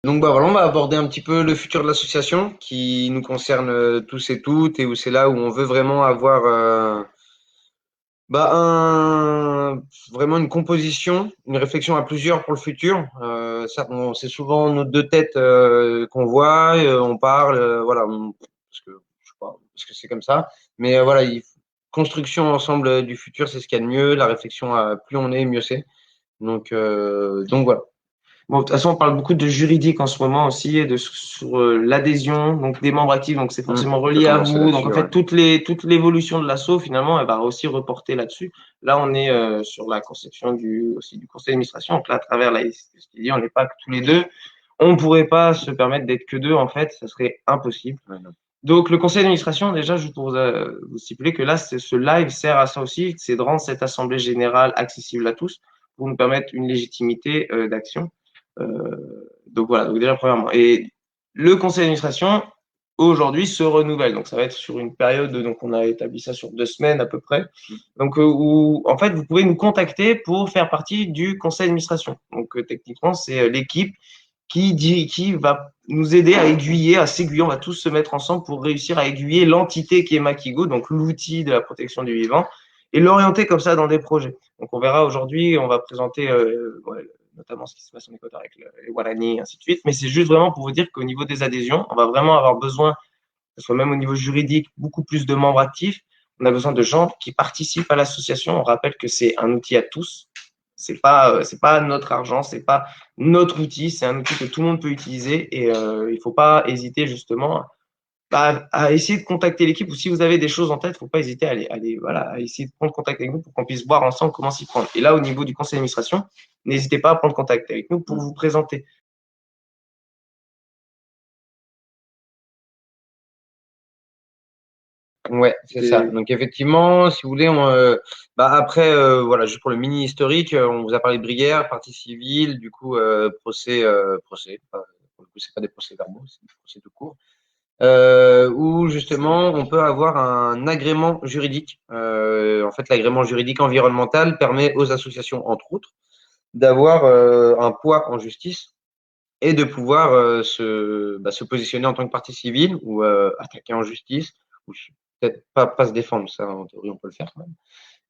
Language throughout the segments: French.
Donc bah voilà, on va aborder un petit peu le futur de l'association qui nous concerne tous et toutes et où c'est là où on veut vraiment avoir bah, vraiment une composition, une réflexion à plusieurs pour le futur. C'est souvent nos deux têtes qu'on voit, on parle, voilà, parce que je sais pas, parce que c'est comme ça. Mais voilà, construction ensemble du futur, c'est ce qu'il y a de mieux. La réflexion, plus on est, mieux c'est. Donc voilà. Bon, de toute façon, on parle beaucoup de juridique en ce moment aussi et de sur l'adhésion donc des membres actifs. Donc, c'est forcément On peut relié à commencer vous. Donc, en là-dessus, ouais. fait, toute l'évolution de l'asso, finalement, elle va aussi reporter là-dessus. Là, on est sur la conception aussi du conseil d'administration. Donc, là, à travers ce qu'il dit, on n'est pas que tous les deux. On ne pourrait pas se permettre d'être que deux, en fait. Ça serait impossible. Ouais, non. Donc, le conseil d'administration, déjà, juste pour vous stipuler que là, ce live sert à ça aussi, c'est de rendre cette assemblée générale accessible à tous pour nous permettre une légitimité d'action. Donc voilà, donc déjà premièrement. Et le conseil d'administration, aujourd'hui, se renouvelle. Donc ça va être sur une période, donc on a établi ça sur 2 semaines à peu près. Donc où en fait, vous pouvez nous contacter pour faire partie du conseil d'administration. Donc techniquement, c'est l'équipe qui va nous aider à aiguiller, à s'aiguiller. On va tous se mettre ensemble pour réussir à aiguiller l'entité qui est Makigo, donc l'outil de la protection du vivant, et l'orienter comme ça dans des projets. Donc on verra aujourd'hui, on va présenter ouais, notamment ce qui se passe en Équateur avec les Guarani, et ainsi de suite. Mais c'est juste vraiment pour vous dire qu'au niveau des adhésions, on va vraiment avoir besoin, que ce soit même au niveau juridique, beaucoup plus de membres actifs. On a besoin de gens qui participent à l'association. On rappelle que c'est un outil à tous. C'est pas notre argent, c'est pas notre outil, c'est un outil que tout le monde peut utiliser et il faut pas hésiter justement à essayer de contacter l'équipe ou si vous avez des choses en tête, faut pas hésiter voilà, à essayer de prendre contact avec nous pour qu'on puisse voir ensemble comment s'y prendre. Et là, au niveau du conseil d'administration, n'hésitez pas à prendre contact avec nous pour vous présenter. Ouais, c'est ça. C'est Donc effectivement, si vous voulez, bah après, voilà, juste pour le mini historique, on vous a parlé de Brière, partie civile, du coup, procès. Pour le coup, c'est pas des procès-verbaux, c'est des procès tout court. Où justement, on peut avoir un agrément juridique. En fait, l'agrément juridique environnemental permet aux associations, entre autres, d'avoir un poids en justice et de pouvoir se positionner en tant que partie civile ou attaquer en justice, ou peut-être pas se défendre, ça en théorie on peut le faire quand même.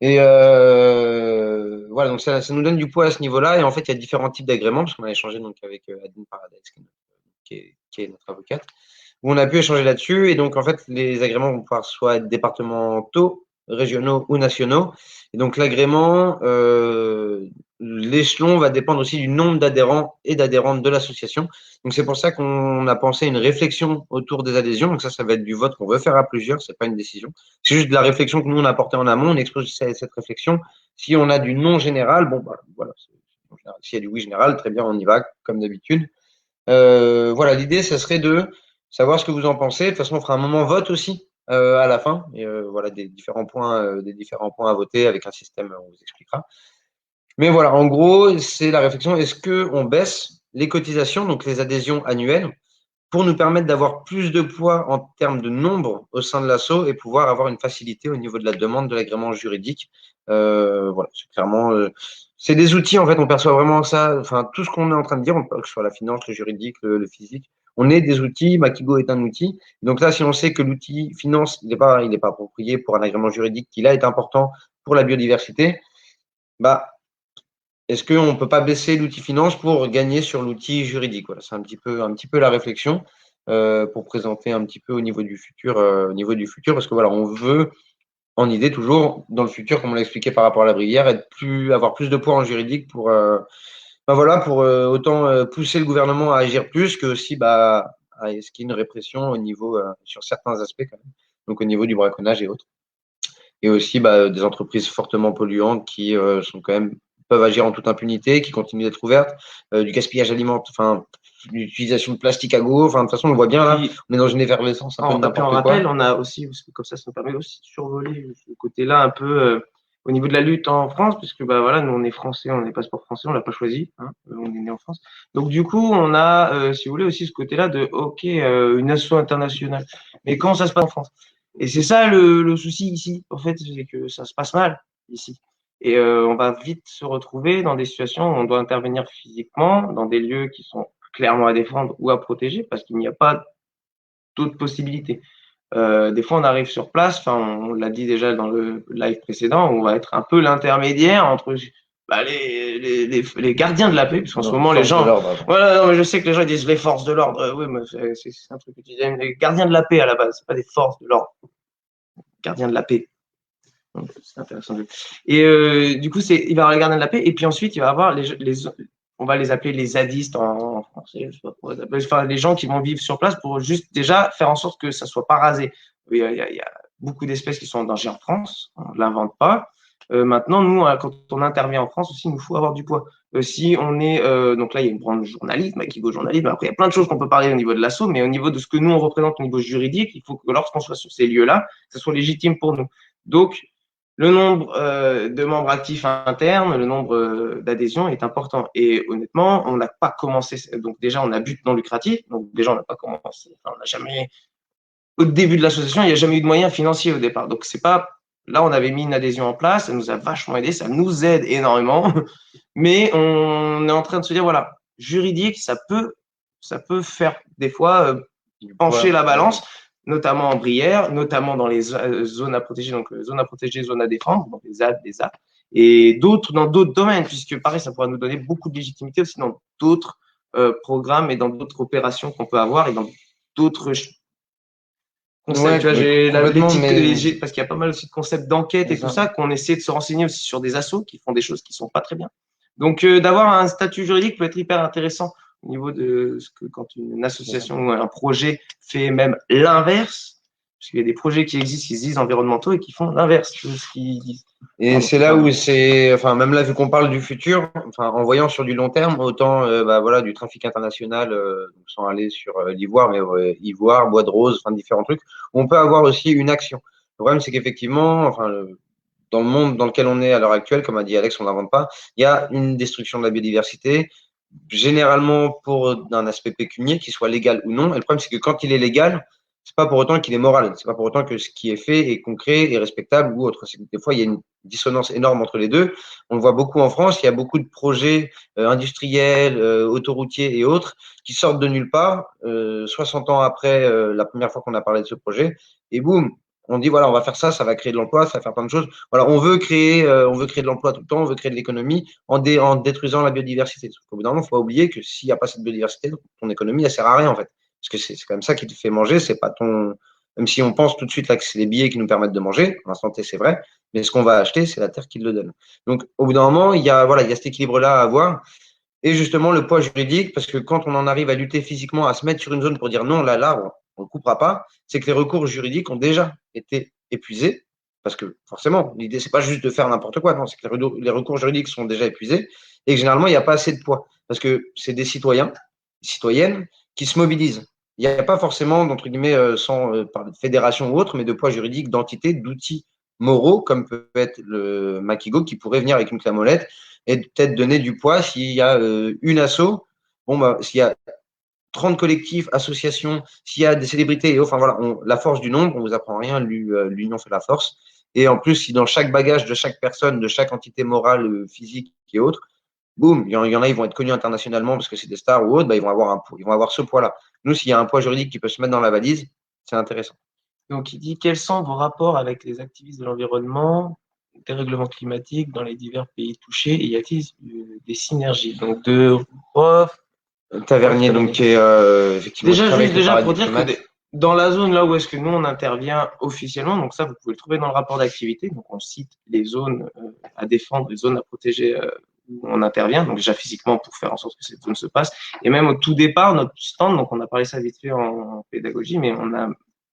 Et voilà, donc ça nous donne du poids à ce niveau-là. Et en fait, il y a différents types d'agréments, parce qu'on a échangé donc avec Adeline Paradise, qui est notre avocate, où on a pu échanger là-dessus. Et donc, en fait, les agréments vont pouvoir soit être départementaux, régionaux ou nationaux. Et donc, l'agrément, l'échelon va dépendre aussi du nombre d'adhérents et d'adhérentes de l'association. Donc, c'est pour ça qu'on a pensé une réflexion autour des adhésions. Donc, ça va être du vote qu'on veut faire à plusieurs. C'est pas une décision. C'est juste de la réflexion que nous, on a portée en amont. On expose cette réflexion. Si on a du non général, bon, bah, voilà. S'il y a du oui général, très bien, on y va, comme d'habitude. Voilà, l'idée, ce serait de savoir ce que vous en pensez. De toute façon, on fera un moment vote aussi à la fin. Et voilà, des différents points à voter avec un système, on vous expliquera. Mais voilà, en gros, c'est la réflexion. Est-ce qu'on baisse les cotisations, donc les adhésions annuelles, pour nous permettre d'avoir plus de poids en termes de nombre au sein de l'asso et pouvoir avoir une facilité au niveau de la demande de l'agrément juridique. Voilà, c'est clairement, c'est des outils en fait. On perçoit vraiment ça. Enfin, tout ce qu'on est en train de dire, que ce soit la finance, le juridique, le physique, on est des outils. Makigo est un outil. Donc là, si on sait que l'outil finance, il est pas approprié pour un agrément juridique qui là est important pour la biodiversité, bah est-ce qu'on ne peut pas baisser l'outil finance pour gagner sur l'outil juridique? Voilà, c'est un petit peu la réflexion pour présenter un petit peu au niveau du futur, parce que voilà, on veut, en idée toujours, dans le futur, comme on l'a expliqué par rapport à la Brière, avoir plus de poids en juridique pour, ben voilà, pour autant pousser le gouvernement à agir plus que aussi à ce qu'il y ait une répression au niveau, sur certains aspects quand même, donc au niveau du braconnage et autres et aussi des entreprises fortement polluantes qui sont quand même peuvent agir en toute impunité, qui continuent d'être ouvertes, du gaspillage alimentaire, enfin l'utilisation de plastique à gogo, enfin de toute façon on le voit bien là, puis on est dans une effervescence un peu de puis en n'importe rappel, quoi. on a aussi, parce que comme ça nous permet aussi de survoler ce côté-là un peu au niveau de la lutte en France, puisque bah voilà, nous on est français, on est passeport français, on l'a pas choisi, hein, on est né en France. Donc du coup, on a, si vous voulez, aussi ce côté-là de OK, une asso internationale. Mais comment ça se passe en France? Et c'est ça le souci ici, en fait, c'est que ça se passe mal ici. Et on va vite se retrouver dans des situations où on doit intervenir physiquement, dans des lieux qui sont clairement à défendre ou à protéger parce qu'il n'y a pas d'autres possibilités. Des fois, on arrive sur place, enfin, on l'a dit déjà dans le live précédent, on va être un peu l'intermédiaire entre les gardiens de la paix, parce qu'en ce moment, les gens. Voilà, non, mais je sais que les gens disent les forces de l'ordre. Oui, mais c'est un truc que tu disais. Les gardiens de la paix à la base, c'est pas des forces de l'ordre. Gardiens de la paix. C'est intéressant. Et du coup, il va y avoir les gardiens de la paix, et puis ensuite, il va y avoir on va les appeler les zadistes en français, je sais pas pourquoi, enfin, les gens qui vont vivre sur place pour juste déjà faire en sorte que ça soit pas rasé. Il y a beaucoup d'espèces qui sont en danger en France, on ne l'invente pas. Maintenant, nous, quand on intervient en France aussi, il nous faut avoir du poids. Si on est, donc là, il y a une branche journalisme, Akigo-journalisme, après, il y a plein de choses qu'on peut parler au niveau de l'assaut, mais au niveau de ce que nous, on représente au niveau juridique, il faut que lorsqu'on soit sur ces lieux-là, que ce soit légitime pour nous. Donc, le nombre de membres actifs internes, le nombre d'adhésions est important. Et honnêtement, on n'a pas commencé. Donc déjà, on a but non lucratif. Donc déjà, on n'a pas commencé. Enfin, on n'a jamais. Au début de l'association, il n'y a jamais eu de moyens financiers au départ. Donc c'est pas. Là, on avait mis une adhésion en place. Ça nous a vachement aidé. Ça nous aide énormément. Mais on est en train de se dire voilà, juridique, ça peut faire des fois pencher la balance, notamment en Brière, notamment dans les zones à protéger, donc zones à protéger, zones à défendre, donc les ZAD, les ZAD, et d'autres dans d'autres domaines, puisque pareil, ça pourra nous donner beaucoup de légitimité aussi dans d'autres programmes et dans d'autres opérations qu'on peut avoir et dans d'autres concepts. Tu vois, j'ai parce qu'il y a pas mal aussi de concepts d'enquête et tout ça, qu'on essaie de se renseigner aussi sur des assos qui font des choses qui sont pas très bien. Donc, d'avoir un statut juridique peut être hyper intéressant au niveau de ce que quand une association ou un projet fait même l'inverse, parce qu'il y a des projets qui existent, qui se disent environnementaux et qui font l'inverse de ce qu'ils disent. Et c'est là où enfin, même là, vu qu'on parle du futur, enfin, en voyant sur du long terme, autant, voilà, du trafic international, sans aller sur l'ivoire, mais ivoire, bois de rose, enfin, différents trucs, on peut avoir aussi une action. Le problème, c'est qu'effectivement, enfin, dans le monde dans lequel on est à l'heure actuelle, comme a dit Alex, on n'invente pas, il y a une destruction de la biodiversité, généralement pour un aspect pécunier, qu'il soit légal ou non. Et le problème, c'est que quand il est légal, c'est pas pour autant qu'il est moral. C'est pas pour autant que ce qui est fait est concret et respectable ou autre. C'est que des fois, il y a une dissonance énorme entre les deux. On le voit beaucoup en France. Il y a beaucoup de projets industriels, autoroutiers et autres qui sortent de nulle part, 60 ans après la première fois qu'on a parlé de ce projet. Et boum, on dit voilà, on va faire ça, ça va créer de l'emploi, ça va faire plein de choses. Voilà, on veut créer de l'emploi tout le temps, on veut créer de l'économie en détruisant la biodiversité. Sauf qu'au bout d'un moment, il faut pas oublier que s'il n'y a pas cette biodiversité, ton économie, elle sert à rien en fait. Parce que c'est quand même ça qui te fait manger, c'est pas ton. Même si on pense tout de suite là que c'est les billets qui nous permettent de manger, à l'instant T, c'est vrai, mais ce qu'on va acheter, c'est la terre qui le donne. Donc, au bout d'un moment, il y a cet équilibre-là à avoir. Et justement, le poids juridique, parce que quand on en arrive à lutter physiquement, à se mettre sur une zone pour dire non, là, l'arbre, on ne le coupera pas, c'est que les recours juridiques ont déjà été épuisés. Parce que forcément, l'idée, c'est pas juste de faire n'importe quoi, non, c'est que les recours juridiques sont déjà épuisés et que généralement, il n'y a pas assez de poids. Parce que c'est des citoyens, des citoyennes qui se mobilisent. Il n'y a pas forcément, entre guillemets, sans par fédération ou autre, mais de poids juridique, d'entités, d'outils moraux, comme peut être le Makigo, qui pourrait venir avec une clé à molette et peut-être donner du poids s'il y a une asso, bon, bah, s'il y a 30 collectifs, associations, s'il y a des célébrités, enfin voilà, la force du nombre, on ne vous apprend rien, l'union fait la force. Et en plus, si dans chaque bagage de chaque personne, de chaque entité morale, physique et autre, boum, il y en a, ils vont être connus internationalement parce que c'est des stars ou autres, bah, ils vont avoir ce poids-là. Nous, s'il y a un poids juridique qui peut se mettre dans la valise, c'est intéressant. Donc, il dit quels sont vos rapports avec les activistes de l'environnement, des règlements climatiques dans les divers pays touchés et y a-t-il des synergies? Donc, de Prof. Tavernier, donc, qui est effectivement. Déjà pour dire que dans la zone là où est-ce que nous on intervient officiellement, donc ça vous pouvez le trouver dans le rapport d'activité, donc on cite les zones à défendre, les zones à protéger où on intervient, donc déjà physiquement pour faire en sorte que cette zone se passe, et même au tout départ, notre stand, donc on a parlé ça vite fait en pédagogie, mais on a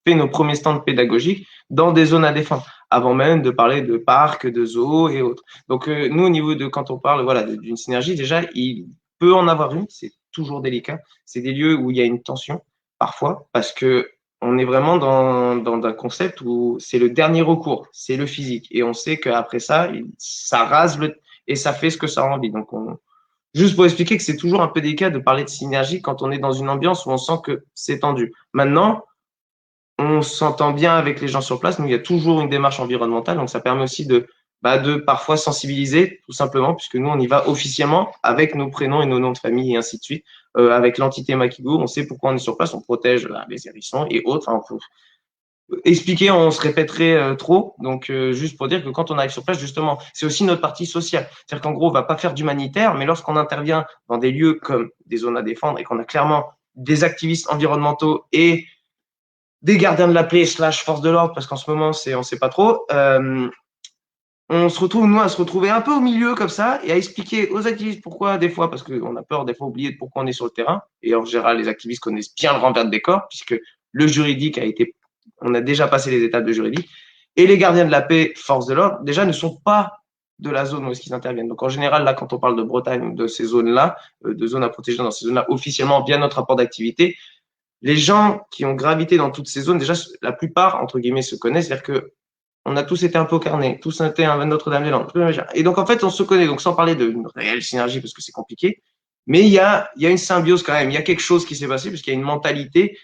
fait nos premiers stands pédagogiques dans des zones à défendre, avant même de parler de parcs, de zoos et autres. Donc nous au niveau de quand on parle voilà d'une synergie, déjà il peut en avoir une, c'est toujours délicat. C'est des lieux où il y a une tension, parfois, parce que on est vraiment dans un concept où c'est le dernier recours, c'est le physique. Et on sait qu'après ça, ça rase et ça fait ce que ça a envie. Donc, juste pour expliquer que c'est toujours un peu délicat de parler de synergie quand on est dans une ambiance où on sent que c'est tendu. Maintenant, on s'entend bien avec les gens sur place. Nous, il y a toujours une démarche environnementale, donc ça permet aussi de de parfois sensibiliser, tout simplement, puisque nous, on y va officiellement avec nos prénoms et nos noms de famille et ainsi de suite. Avec l'entité Makigo, on sait pourquoi on est sur place, on protège les hérissons et autres. Hein, expliquer, on se répéterait trop. Donc, juste pour dire que quand on arrive sur place, justement, c'est aussi notre partie sociale. C'est-à-dire qu'en gros, on va pas faire d'humanitaire, mais lorsqu'on intervient dans des lieux comme des zones à défendre et qu'on a clairement des activistes environnementaux et des gardiens de la paix / force de l'ordre, parce qu'en ce moment, on sait pas trop, on se retrouve, nous, à se retrouver un peu au milieu comme ça et à expliquer aux activistes pourquoi, des fois, parce qu'on a peur, des fois, oublier de pourquoi on est sur le terrain. Et en général, les activistes connaissent bien le renvers de décor, puisque le juridique on a déjà passé les étapes de juridique. Et les gardiens de la paix, force de l'ordre, déjà ne sont pas de la zone où est-ce qu'ils interviennent. Donc, en général, là, quand on parle de Bretagne, de ces zones-là, de zones à protéger dans ces zones-là, officiellement, via notre rapport d'activité, les gens qui ont gravité dans toutes ces zones, déjà, la plupart, entre guillemets, se connaissent. C'est-à-dire que on a tous été un peu carnés, tous été un Notre-Dame-des-Landes. Et donc, en fait, on se connaît. Donc, sans parler d'une réelle synergie, parce que c'est compliqué, mais il y a une symbiose quand même. Il y a quelque chose qui s'est passé, puisqu'il y a une mentalité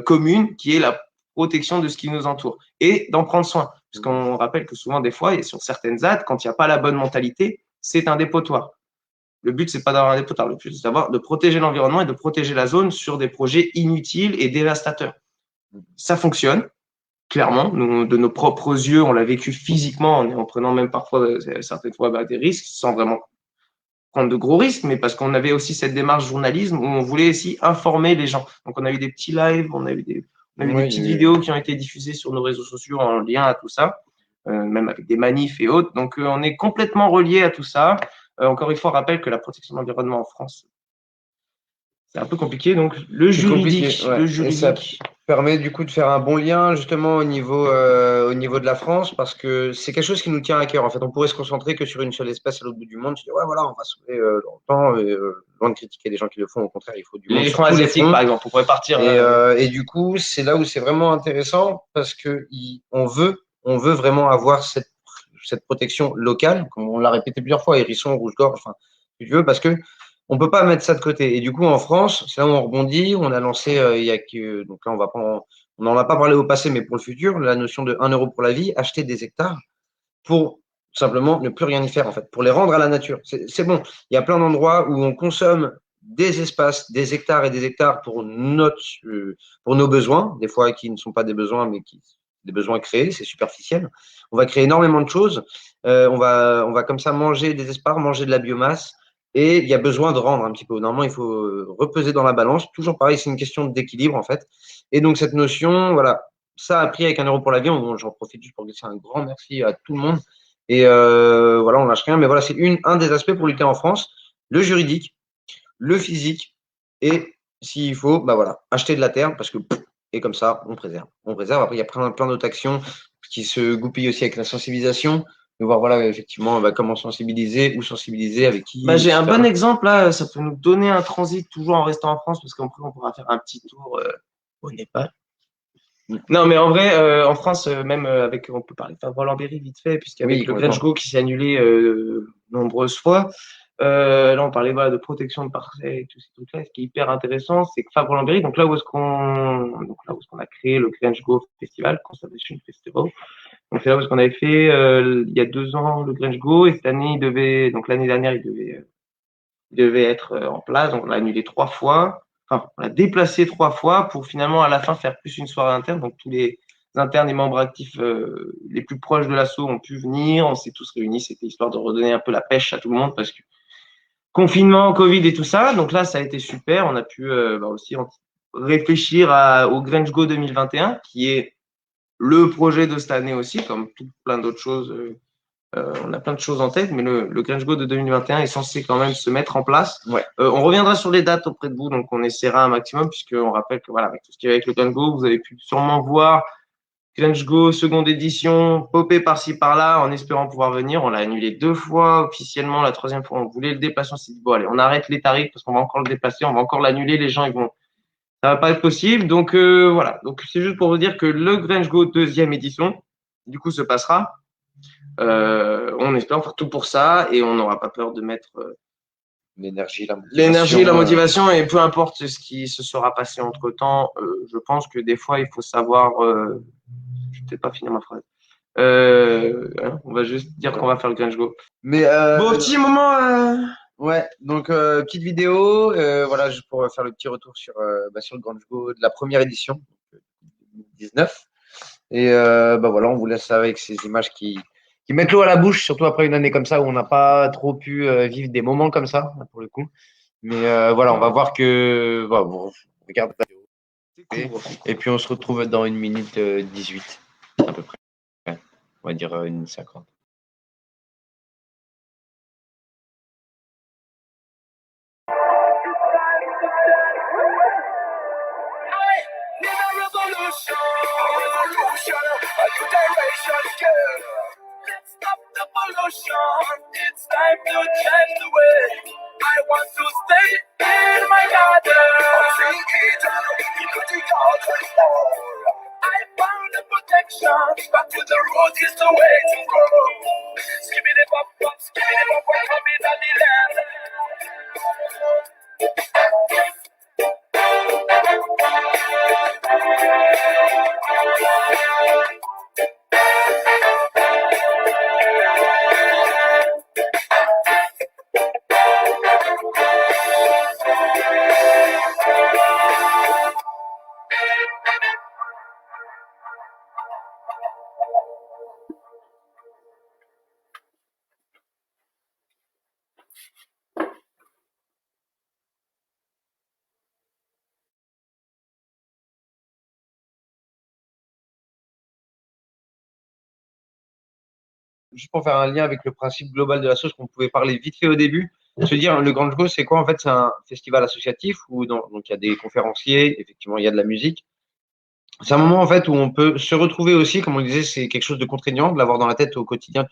commune qui est la protection de ce qui nous entoure et d'en prendre soin. Parce qu'on rappelle que souvent, des fois, et sur certaines ZAD, quand il n'y a pas la bonne mentalité, c'est un dépotoir. Le but, c'est pas d'avoir un dépotoir. Le but, c'est de protéger l'environnement et de protéger la zone sur des projets inutiles et dévastateurs. Ça fonctionne. Clairement, de nos propres yeux, on l'a vécu physiquement en prenant même parfois, certaines fois, des risques, sans vraiment prendre de gros risques, mais parce qu'on avait aussi cette démarche journalisme où on voulait aussi informer les gens. Donc, on a eu des petits lives, on a eu des petites vidéos qui ont été diffusées sur nos réseaux sociaux en lien à tout ça, même avec des manifs et autres. Donc, on est complètement relié à tout ça. Encore une fois, on rappelle que la protection de l'environnement en France, c'est un peu compliqué. Donc, le juridique, permet du coup de faire un bon lien justement au niveau de la France parce que c'est quelque chose qui nous tient à cœur. En fait, on pourrait se concentrer que sur une seule espèce à l'autre bout du monde. Je dis, ouais, voilà, on va sauver longtemps. Loin de critiquer les gens qui le font, au contraire, il faut du monde. L'éléphant asiatique, par exemple, on pourrait partir. Et du coup, c'est là où c'est vraiment intéressant parce que on veut vraiment avoir cette protection locale, comme on l'a répété plusieurs fois, hérisson, rouge-gorge, enfin, si tu veux, parce que on peut pas mettre ça de côté. Et du coup, en France, c'est là où on rebondit. On a lancé, donc là, on n'en a pas parlé au passé, mais pour le futur, la notion de 1 euro pour la vie, acheter des hectares pour simplement ne plus rien y faire, en fait, pour les rendre à la nature. C'est bon. Il y a plein d'endroits où on consomme des espaces, des hectares et des hectares pour nos besoins, des fois qui ne sont pas des besoins, mais des besoins créés, c'est superficiel. On va créer énormément de choses. On va comme ça manger des espaces, manger de la biomasse. Et il y a besoin de rendre un petit peu. Normalement, il faut repeser dans la balance. Toujours pareil, c'est une question d'équilibre, en fait. Et donc, cette notion, voilà, ça a pris avec 1 euro pour la vie. J'en profite juste pour glisser un grand merci à tout le monde. Et voilà, on lâche rien. Mais voilà, c'est un des aspects pour lutter en France. Le juridique, le physique et s'il faut, bah voilà, acheter de la terre parce que, et comme ça, on préserve. On préserve. Après, il y a plein d'autres actions qui se goupillent aussi avec la sensibilisation. De voir, voilà, effectivement, comment sensibiliser, où sensibiliser, avec qui. J'ai un bon exemple là, ça peut nous donner un transit toujours en restant en France, parce qu'après on pourra faire un petit tour au Népal. Non, mais en vrai, en France, même avec, on peut parler de Fabre-Lambéry vite fait, puisqu'avec le Grange Go qui s'est annulé nombreuses fois, là on parlait de protection de parcelles et tous ces trucs-là. Ce qui est hyper intéressant, c'est que Fabre-Lambéry, donc là où est-ce qu'on a créé le Grange Go Festival, Conservation Festival. Donc c'est là où est-ce qu'on avait fait il y a 2 ans le Grange Go, et cette année l'année dernière il devait être en place, donc on l'a annulé 3 fois. Enfin, on l'a déplacé 3 fois pour finalement à la fin faire plus une soirée interne. Donc tous les internes et membres actifs les plus proches de l'assaut ont pu venir. On s'est tous réunis. C'était histoire de redonner un peu la pêche à tout le monde parce que confinement, Covid et tout ça. Donc là, ça a été super. On a pu aussi réfléchir au Grange Go 2021, qui est le projet de cette année aussi, comme plein d'autres choses. On a plein de choses en tête, mais le Grange Go de 2021 est censé quand même se mettre en place. Ouais. On reviendra sur les dates auprès de vous, donc on essaiera un maximum, puisqu'on rappelle que voilà, avec tout ce qui est avec le Grange Go, vous avez pu sûrement voir Grange Go seconde édition popper par-ci par-là en espérant pouvoir venir. On l'a annulé 2 fois officiellement. La 3e fois, on voulait le déplacer. On s'est dit bon allez, on arrête les tarifs parce qu'on va encore le déplacer, on va encore l'annuler. Les gens ça va pas être possible. Donc voilà. Donc c'est juste pour vous dire que le Grange Go 2e édition, du coup, se passera. On espère faire tout pour ça et on n'aura pas peur de mettre l'énergie, la motivation et peu importe ce qui se sera passé entre temps. Je pense que des fois il faut savoir, je ne sais pas finir ma phrase. On va juste dire qu'on va faire le Grinch Go. Mais Bon, petit moment. ouais, donc petite vidéo, voilà, juste pour faire le petit retour sur le Grand Go de la première édition, 2019. Et bah voilà, on vous laisse avec ces images qui mettent l'eau à la bouche, surtout après une année comme ça où on n'a pas trop pu vivre des moments comme ça, pour le coup. Mais voilà, on va voir que. Voilà, bon, regarde la vidéo. C'est court. Et puis on se retrouve dans 1 minute 18, à peu près. On va dire 1 minute 50. Stop the pollution. It's time to change the way. I want to stay in my garden. I found the protection. Back to the road is the way to go. Skipping it up, skipping it up, we're coming on the land. Juste pour faire un lien avec le principe global de la sauce qu'on pouvait parler vite fait au début, se dire le Grand Go, c'est quoi en fait? C'est un festival associatif où donc il y a des conférenciers, effectivement il y a de la musique. C'est un moment en fait où on peut se retrouver aussi, comme on disait, c'est quelque chose de contraignant de l'avoir dans la tête au quotidien.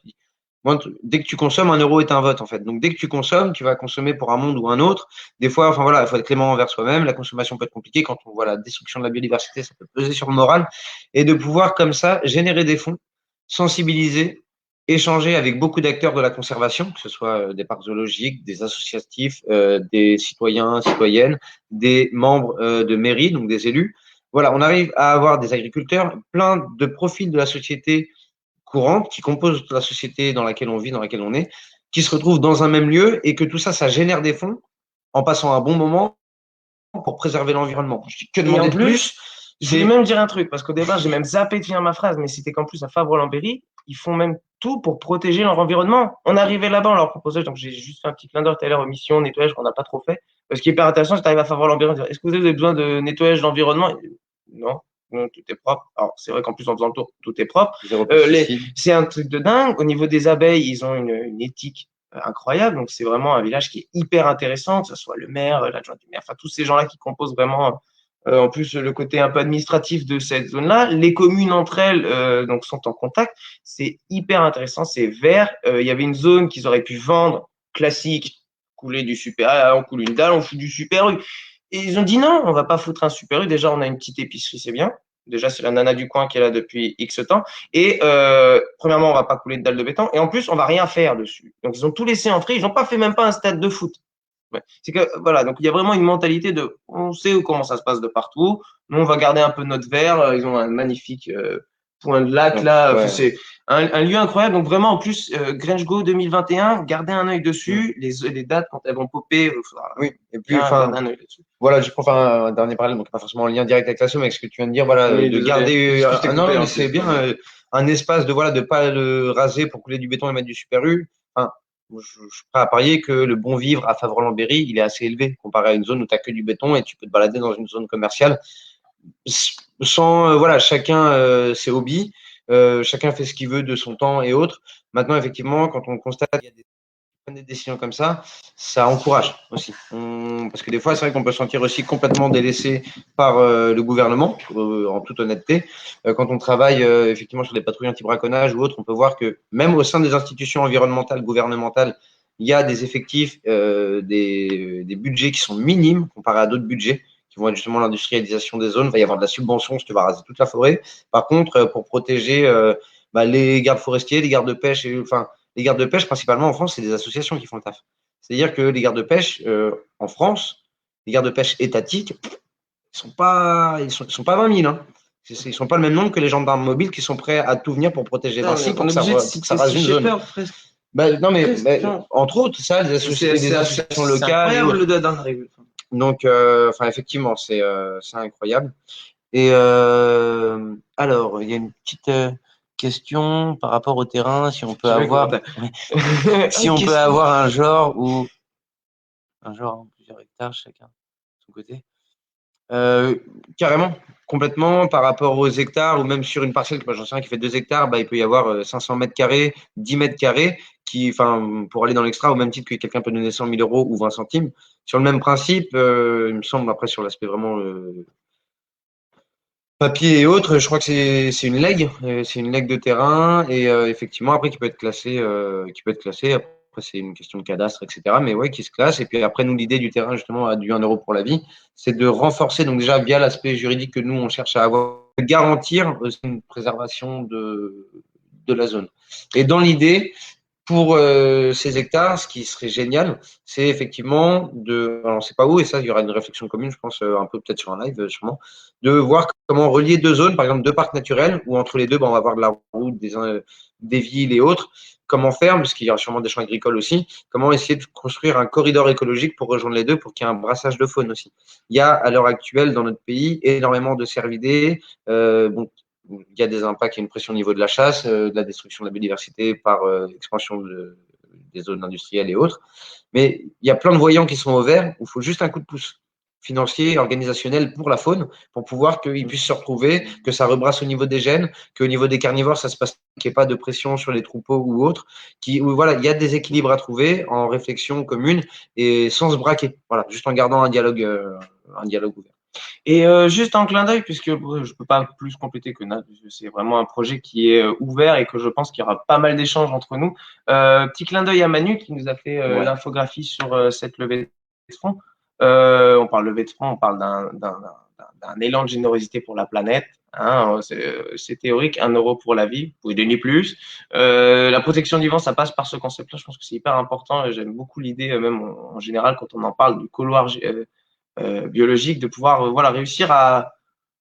Moi, dès que tu consommes, 1 euro est un vote en fait. Donc dès que tu consommes, tu vas consommer pour un monde ou un autre. Des fois, enfin voilà, il faut être clément envers soi-même. La consommation peut être compliquée quand on voit la destruction de la biodiversité, ça peut peser sur le moral. Et de pouvoir comme ça générer des fonds, sensibiliser, échanger avec beaucoup d'acteurs de la conservation, que ce soit des parcs zoologiques, des associatifs, des citoyens, citoyennes, des membres de mairie, donc des élus. Voilà, on arrive à avoir des agriculteurs, plein de profils de la société courante qui composent la société dans laquelle on vit, dans laquelle on est, qui se retrouvent dans un même lieu et que tout ça, ça génère des fonds en passant un bon moment pour préserver l'environnement. Que demander de plus? Je vais même dire un truc, parce qu'au départ, j'ai même zappé de finir ma phrase, mais c'était qu'en plus, à Fabre-Lambéry, ils font même tout pour protéger leur environnement. On arrivait là-bas, on leur proposait, donc j'ai juste fait un petit clin d'œil tout à l'heure aux missions, nettoyage, qu'on n'a pas trop fait. Ce qui est hyper intéressant, c'est que tu arrives à Fabre-Lambéry, on dit, est-ce que vous avez besoin de nettoyage d'environnement? Non, non, tout est propre. Alors, c'est vrai qu'en plus, en faisant le tour, tout est propre. C'est un truc de dingue. Au niveau des abeilles, ils ont une éthique incroyable. Donc, c'est vraiment un village qui est hyper intéressant, que ce soit le maire, l'adjoint du maire, enfin, tous ces gens-là qui composent vraiment en plus, le côté un peu administratif de cette zone-là, les communes entre elles donc sont en contact. C'est hyper intéressant, c'est vert. Il y avait une zone qu'ils auraient pu vendre classique, couler du super, on coule une dalle, on fout du super U. Et ils ont dit non, on va pas foutre un super U. Déjà, on a une petite épicerie, c'est bien. Déjà, c'est la nana du coin qui est là depuis X temps. Et premièrement, on va pas couler de dalle de béton. Et en plus, on va rien faire dessus. Donc, ils ont tout laissé en frais. Ils n'ont pas fait même pas un stade de foot. Ouais. C'est que voilà, donc il y a vraiment une mentalité de on sait comment ça se passe de partout. Nous, on va garder un peu notre verre. Ils ont un magnifique point de lac là. Ouais. C'est un lieu incroyable. Donc vraiment, en plus, Grinch Go 2021, gardez un œil dessus. Les dates quand elles vont popper. Oui, et puis enfin, voilà, je prends un dernier parallèle, donc pas forcément en lien direct avec la somme, avec ce que tu viens de dire, voilà, oui, de garder. Non, mais c'est bien un espace de voilà, de pas le raser pour couler du béton et mettre du super U. Enfin, je suis prêt à parier que le bon vivre à Favreux-Lambéry, il est assez élevé comparé à une zone où tu n'as que du béton et tu peux te balader dans une zone commerciale sans voilà, chacun ses hobbies, chacun fait ce qu'il veut de son temps et autres. Maintenant, effectivement, quand on constate qu'il y a des décisions comme ça encourage aussi. Parce que des fois, c'est vrai qu'on peut se sentir aussi complètement délaissé par le gouvernement, en toute honnêteté. Quand on travaille effectivement sur des patrouilles anti-braconnage ou autres, on peut voir que même au sein des institutions environnementales, gouvernementales, il y a des effectifs, des budgets qui sont minimes comparés à d'autres budgets qui vont être justement l'industrialisation des zones. Il va y avoir de la subvention si tu vas raser toute la forêt. Par contre, pour protéger les gardes forestiers, les gardes de pêche, enfin, les gardes de pêche, principalement en France, c'est des associations qui font le taf. C'est-à-dire que les gardes de pêche en France, les gardes de pêche étatiques, ils sont pas 20 000. Hein. Ils sont pas le même nombre que les gendarmes mobiles qui sont prêts à tout venir pour protéger Vinci pour que ça rase une zone. Non, mais entre autres, ça, les associations locales. C'est incroyable le dans la règle. Donc, effectivement, c'est incroyable. Et alors, il y a une petite question par rapport au terrain, si on peut avoir, si on peut avoir un genre en plusieurs hectares chacun de son côté. Carrément, complètement par rapport aux hectares ou même sur une parcelle, j'en sais rien, qui fait 2 hectares, il peut y avoir 500 mètres carrés, 10 mètres carrés pour aller dans l'extra au même titre que quelqu'un peut donner 100 000 euros ou 20 centimes. Sur le même principe, il me semble, après sur l'aspect vraiment papier et autres, je crois que c'est une legs, de terrain et effectivement après qui peut être classé, Après, c'est une question de cadastre, etc. Mais ouais, qui se classe. Et puis après, nous, l'idée du terrain, justement, du 1 euro pour la vie, c'est de renforcer, donc déjà via l'aspect juridique que nous, on cherche à avoir, de garantir une préservation de la zone. Et dans l'idée, pour ces hectares, ce qui serait génial, c'est effectivement alors on ne sait pas où, et ça, il y aura une réflexion commune, je pense, un peu peut-être sur un live, sûrement, de voir comment relier 2 zones, par exemple 2 parcs naturels, où entre les deux, on va avoir de la route, des villes et autres. Comment faire, puisqu'il y aura sûrement des champs agricoles aussi, comment essayer de construire un corridor écologique pour rejoindre les deux, pour qu'il y ait un brassage de faune aussi. Il y a à l'heure actuelle dans notre pays énormément de cervidés, il y a des impacts, il y a une pression au niveau de la chasse, de la destruction de la biodiversité par expansion des zones industrielles et autres. Mais il y a plein de voyants qui sont au vert où il faut juste un coup de pouce financier, organisationnel pour la faune, pour pouvoir qu'ils puissent se retrouver, que ça rebrasse au niveau des gènes, qu'au niveau des carnivores, ça se passe, qu'il n'y ait pas de pression sur les troupeaux ou autres, voilà, il y a des équilibres à trouver en réflexion commune et sans se braquer, voilà, juste en gardant un dialogue ouvert. Et juste en clin d'œil, puisque je ne peux pas plus compléter que Nat, c'est vraiment un projet qui est ouvert et que je pense qu'il y aura pas mal d'échanges entre nous. Petit clin d'œil à Manu qui nous a fait l'infographie sur cette levée de fonds. On parle levée de fonds, on parle d'un élan de générosité pour la planète. Hein, c'est théorique, 1 euro pour la vie, vous pouvez donner plus. La protection du vent, ça passe par ce concept-là. Je pense que c'est hyper important. J'aime beaucoup l'idée, même en général, quand on en parle du couloir biologique, de pouvoir réussir à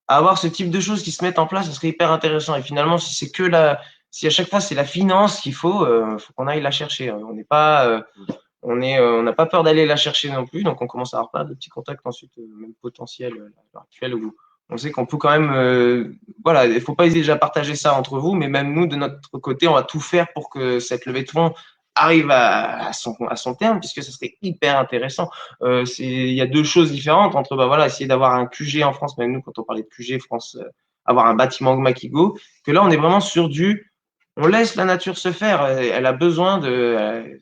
avoir ce type de choses qui se mettent en place, ça serait hyper intéressant. Et finalement, si à chaque fois c'est la finance qu'il faut qu'on aille la chercher. On n'est pas on n'a pas peur d'aller la chercher non plus, donc on commence à avoir pas de petits contacts ensuite, même potentiels à l'heure actuelle, où on sait qu'on peut quand même, il faut pas hésiter déjà à partager ça entre vous, mais même nous, de notre côté, on va tout faire pour que cette levée de fonds arrive à son terme, puisque ça serait hyper intéressant. Il y a 2 choses différentes entre essayer d'avoir un QG en France, même nous, quand on parlait de QG France, avoir un bâtiment Makigo, que là, on est vraiment sur on laisse la nature se faire. Elle a besoin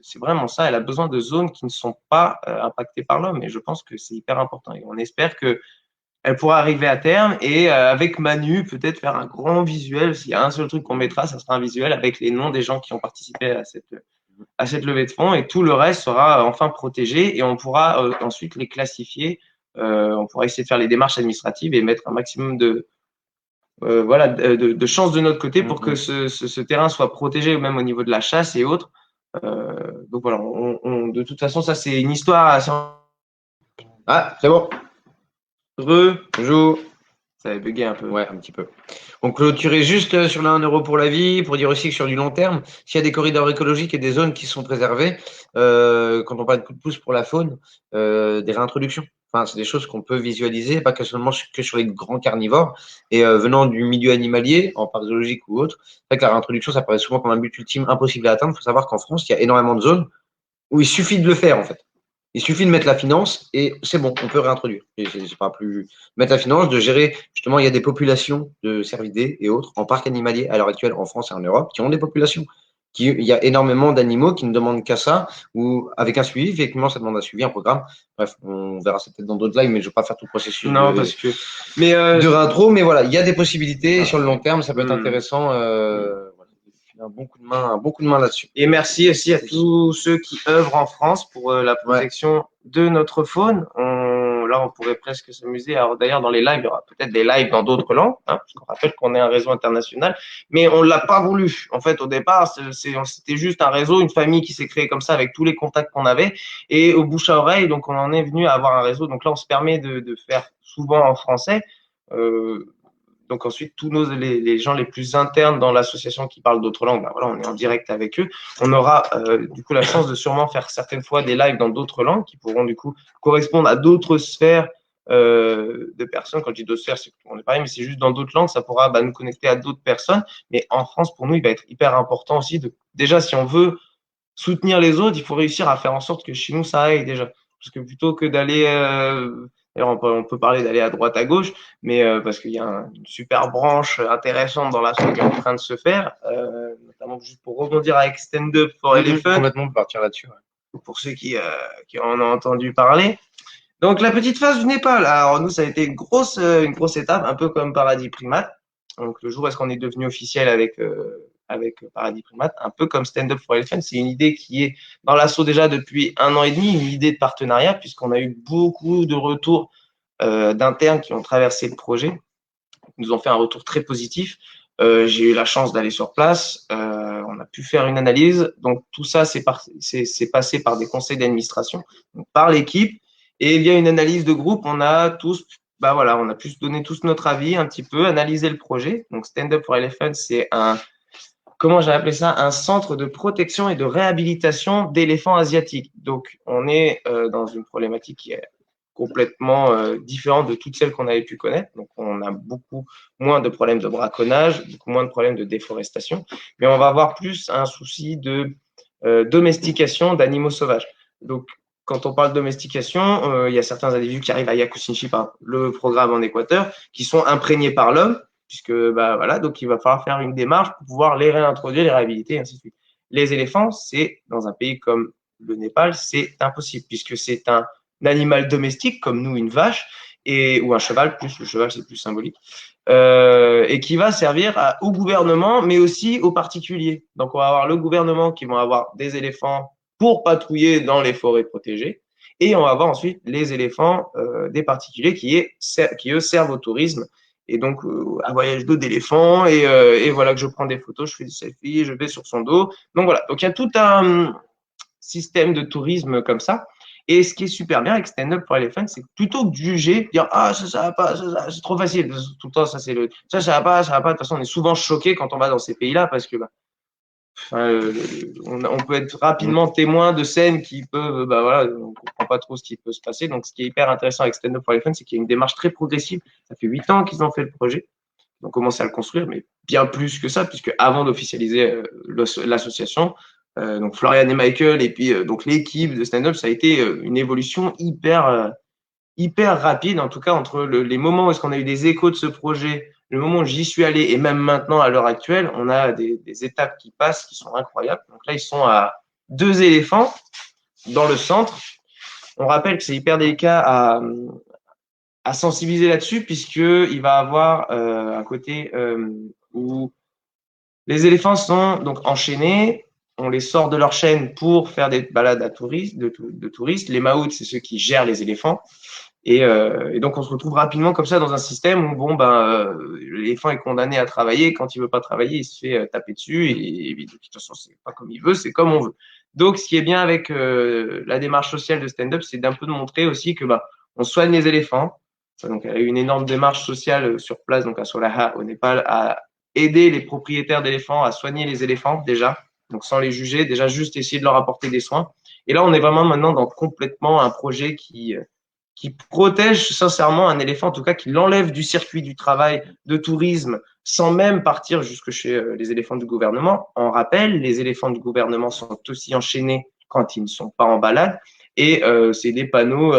c'est vraiment ça, elle a besoin de zones qui ne sont pas impactées par l'homme. Et je pense que c'est hyper important. Et on espère qu'elle pourra arriver à terme et avec Manu, peut-être faire un grand visuel. S'il y a un seul truc qu'on mettra, ça sera un visuel avec les noms des gens qui ont participé à cette levée de fonds. Et tout le reste sera enfin protégé et on pourra ensuite les classifier. On pourra essayer de faire les démarches administratives et mettre un maximum de chances de notre côté pour que ce terrain soit protégé, même au niveau de la chasse et autres. Donc voilà, de toute façon, ça c'est une histoire assez... Ah, c'est bon. Bonjour. Ça avait bugué un peu. Ouais, un petit peu. On clôturait juste sur le 1 euro pour la vie, pour dire aussi que sur du long terme, s'il y a des corridors écologiques et des zones qui sont préservées, quand on parle de coup de pouce pour la faune, des réintroductions. Enfin, c'est des choses qu'on peut visualiser, pas que seulement que sur les grands carnivores. Et venant du milieu animalier, en parc zoologique ou autre, c'est vrai que la réintroduction, ça paraît souvent comme un but ultime impossible à atteindre. Il faut savoir qu'en France, il y a énormément de zones où il suffit de le faire, en fait. Il suffit de mettre la finance et c'est bon, on peut réintroduire. C'est pas plus mettre la finance, de gérer. Justement, il y a des populations de cervidés et autres en parc animalier à l'heure actuelle en France et en Europe qui ont des populations. Il y a énormément d'animaux qui ne demandent qu'à ça, ou avec un suivi, effectivement, ça demande un suivi, un programme. Bref, on verra ça peut-être dans d'autres lives, mais je ne vais pas faire tout le processus de réintro. Mais voilà, il y a des possibilités et sur le long terme, ça peut être intéressant. Un bon coup de main là-dessus. Et merci aussi à tous ceux qui œuvrent en France pour la protection de notre faune. Là, on pourrait presque s'amuser. Alors d'ailleurs, dans les lives, il y aura peut-être des lives dans d'autres langues, parce qu'on rappelle qu'on est un réseau international, mais on l'a pas voulu. En fait, au départ, c'était juste un réseau, une famille qui s'est créée comme ça avec tous les contacts qu'on avait, et au bouche à oreille, donc on en est venu à avoir un réseau. Donc là, on se permet de faire souvent en français. donc ensuite, tous les gens les plus internes dans l'association qui parlent d'autres langues, ben voilà, on est en direct avec eux. On aura du coup la chance de sûrement faire certaines fois des lives dans d'autres langues qui pourront du coup correspondre à d'autres sphères de personnes. Quand je dis d'autres sphères, c'est qu'on est pareil, mais c'est juste dans d'autres langues, ça pourra nous connecter à d'autres personnes. Mais en France, pour nous, il va être hyper important aussi déjà, si on veut soutenir les autres, il faut réussir à faire en sorte que chez nous, ça aille déjà. Parce que plutôt que d'aller, on peut parler d'aller à droite, à gauche, mais parce qu'il y a une super branche intéressante dans la qui est en train de se faire, notamment juste pour rebondir avec Stand Up for Elephant. Complètement partir là-dessus. Ouais. Pour ceux qui en ont entendu parler. Donc, la petite phase du Népal. Alors, nous, ça a été une grosse étape, un peu comme Paradis Primate. Donc, le jour où est-ce qu'on est devenu officiel avec Paradis Primate, un peu comme Stand Up for Elephant. C'est une idée qui est dans l'assaut déjà depuis 1 an et demi, une idée de partenariat, puisqu'on a eu beaucoup de retours d'internes qui ont traversé le projet. Ils nous ont fait un retour très positif. J'ai eu la chance d'aller sur place. On a pu faire une analyse. Donc, tout ça, c'est passé par des conseils d'administration, par l'équipe. Et il y a une analyse de groupe. On a tous, on a pu donner tous notre avis un petit peu, analyser le projet. Donc, Stand Up for Elephant, c'est comment j'ai appelé ça, un centre de protection et de réhabilitation d'éléphants asiatiques. Donc, on est dans une problématique qui est complètement différente de toutes celles qu'on avait pu connaître. Donc, on a beaucoup moins de problèmes de braconnage, beaucoup moins de problèmes de déforestation, mais on va avoir plus un souci de domestication d'animaux sauvages. Donc, quand on parle de domestication, il y a certains individus qui arrivent à Yakusinchi par le programme en Équateur, qui sont imprégnés par l'homme, puisque donc il va falloir faire une démarche pour pouvoir les réintroduire, les réhabiliter, et ainsi de suite. Les éléphants, c'est dans un pays comme le Népal, c'est impossible, puisque c'est un animal domestique, comme nous, une vache, ou un cheval, le cheval c'est plus symbolique, et qui va servir au gouvernement, mais aussi aux particuliers. Donc on va avoir le gouvernement qui va avoir des éléphants pour patrouiller dans les forêts protégées, et on va avoir ensuite les éléphants des particuliers qui eux servent au tourisme. Et donc, un voyage d'eau d'éléphant, et voilà que je prends des photos, je fais des selfies, je vais sur son dos. Donc voilà, donc il y a tout un système de tourisme comme ça. Et ce qui est super bien avec Stand Up for Elephant, c'est que plutôt que de juger, dire ça va pas, ça, c'est trop facile. Tout le temps, ça va pas, ça va pas. De toute façon, on est souvent choqué quand on va dans ces pays-là parce que on peut être rapidement témoin de scènes qui peuvent, on comprend pas trop ce qui peut se passer. Donc, ce qui est hyper intéressant avec Stand Up for Elephant, c'est qu'il y a une démarche très progressive. Ça fait 8 ans qu'ils ont fait le projet. Ils ont commencé à le construire, mais bien plus que ça, puisque avant d'officialiser l'association, donc Florian et Michael et puis donc l'équipe de stand-up, ça a été une évolution hyper rapide, en tout cas entre les moments où est-ce qu'on a eu des échos de ce projet, le moment où j'y suis allé et même maintenant à l'heure actuelle, on a des étapes qui passent qui sont incroyables. Donc là, ils sont à 2 éléphants dans le centre. On rappelle que c'est hyper délicat à sensibiliser là-dessus, puisqu'il va avoir un côté où les éléphants sont donc enchaînés, on les sort de leur chaîne pour faire des balades de touristes. Les maouts, c'est ceux qui gèrent les éléphants. Et donc, on se retrouve rapidement comme ça dans un système où l'éléphant est condamné à travailler. Quand il veut pas travailler, il se fait taper dessus. Et de toute façon, c'est pas comme il veut, c'est comme on veut. Donc, ce qui est bien avec la démarche sociale de stand-up, c'est d'un peu de montrer aussi que on soigne les éléphants. Donc, il y a eu une énorme démarche sociale sur place, donc à Solaha, au Népal, à aider les propriétaires d'éléphants à soigner les éléphants déjà, donc sans les juger, déjà juste essayer de leur apporter des soins. Et là, on est vraiment maintenant dans complètement un projet qui protège sincèrement un éléphant, en tout cas qui l'enlève du circuit du travail de tourisme sans même partir jusque chez les éléphants du gouvernement. En rappel, les éléphants du gouvernement sont aussi enchaînés quand ils ne sont pas en balade, et c'est des panneaux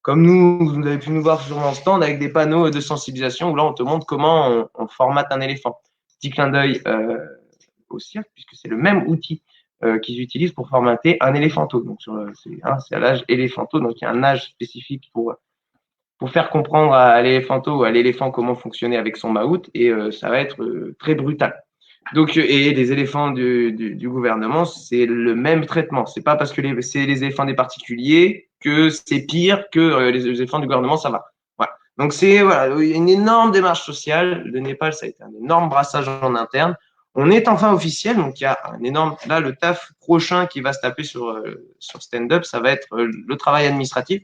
comme vous avez pu nous voir sur mon stand, avec des panneaux de sensibilisation où là, on te montre comment on formate un éléphant. Petit clin d'œil au cirque, puisque c'est le même outil qu'ils utilisent pour formater un éléphanto. Donc, c'est à l'âge éléphanto, donc il y a un âge spécifique pour faire comprendre à l'éléphanto ou à l'éléphant comment fonctionner avec son maout, et ça va être très brutal. Donc, et les éléphants du gouvernement, c'est le même traitement. C'est pas parce que c'est les éléphants des particuliers que c'est pire que les éléphants du gouvernement, ça va. Voilà. Donc, il y a une énorme démarche sociale. Le Népal, ça a été un énorme brassage en interne. On est enfin officiel, donc il y a un énorme. Là, le taf prochain qui va se taper sur stand-up, ça va être le travail administratif.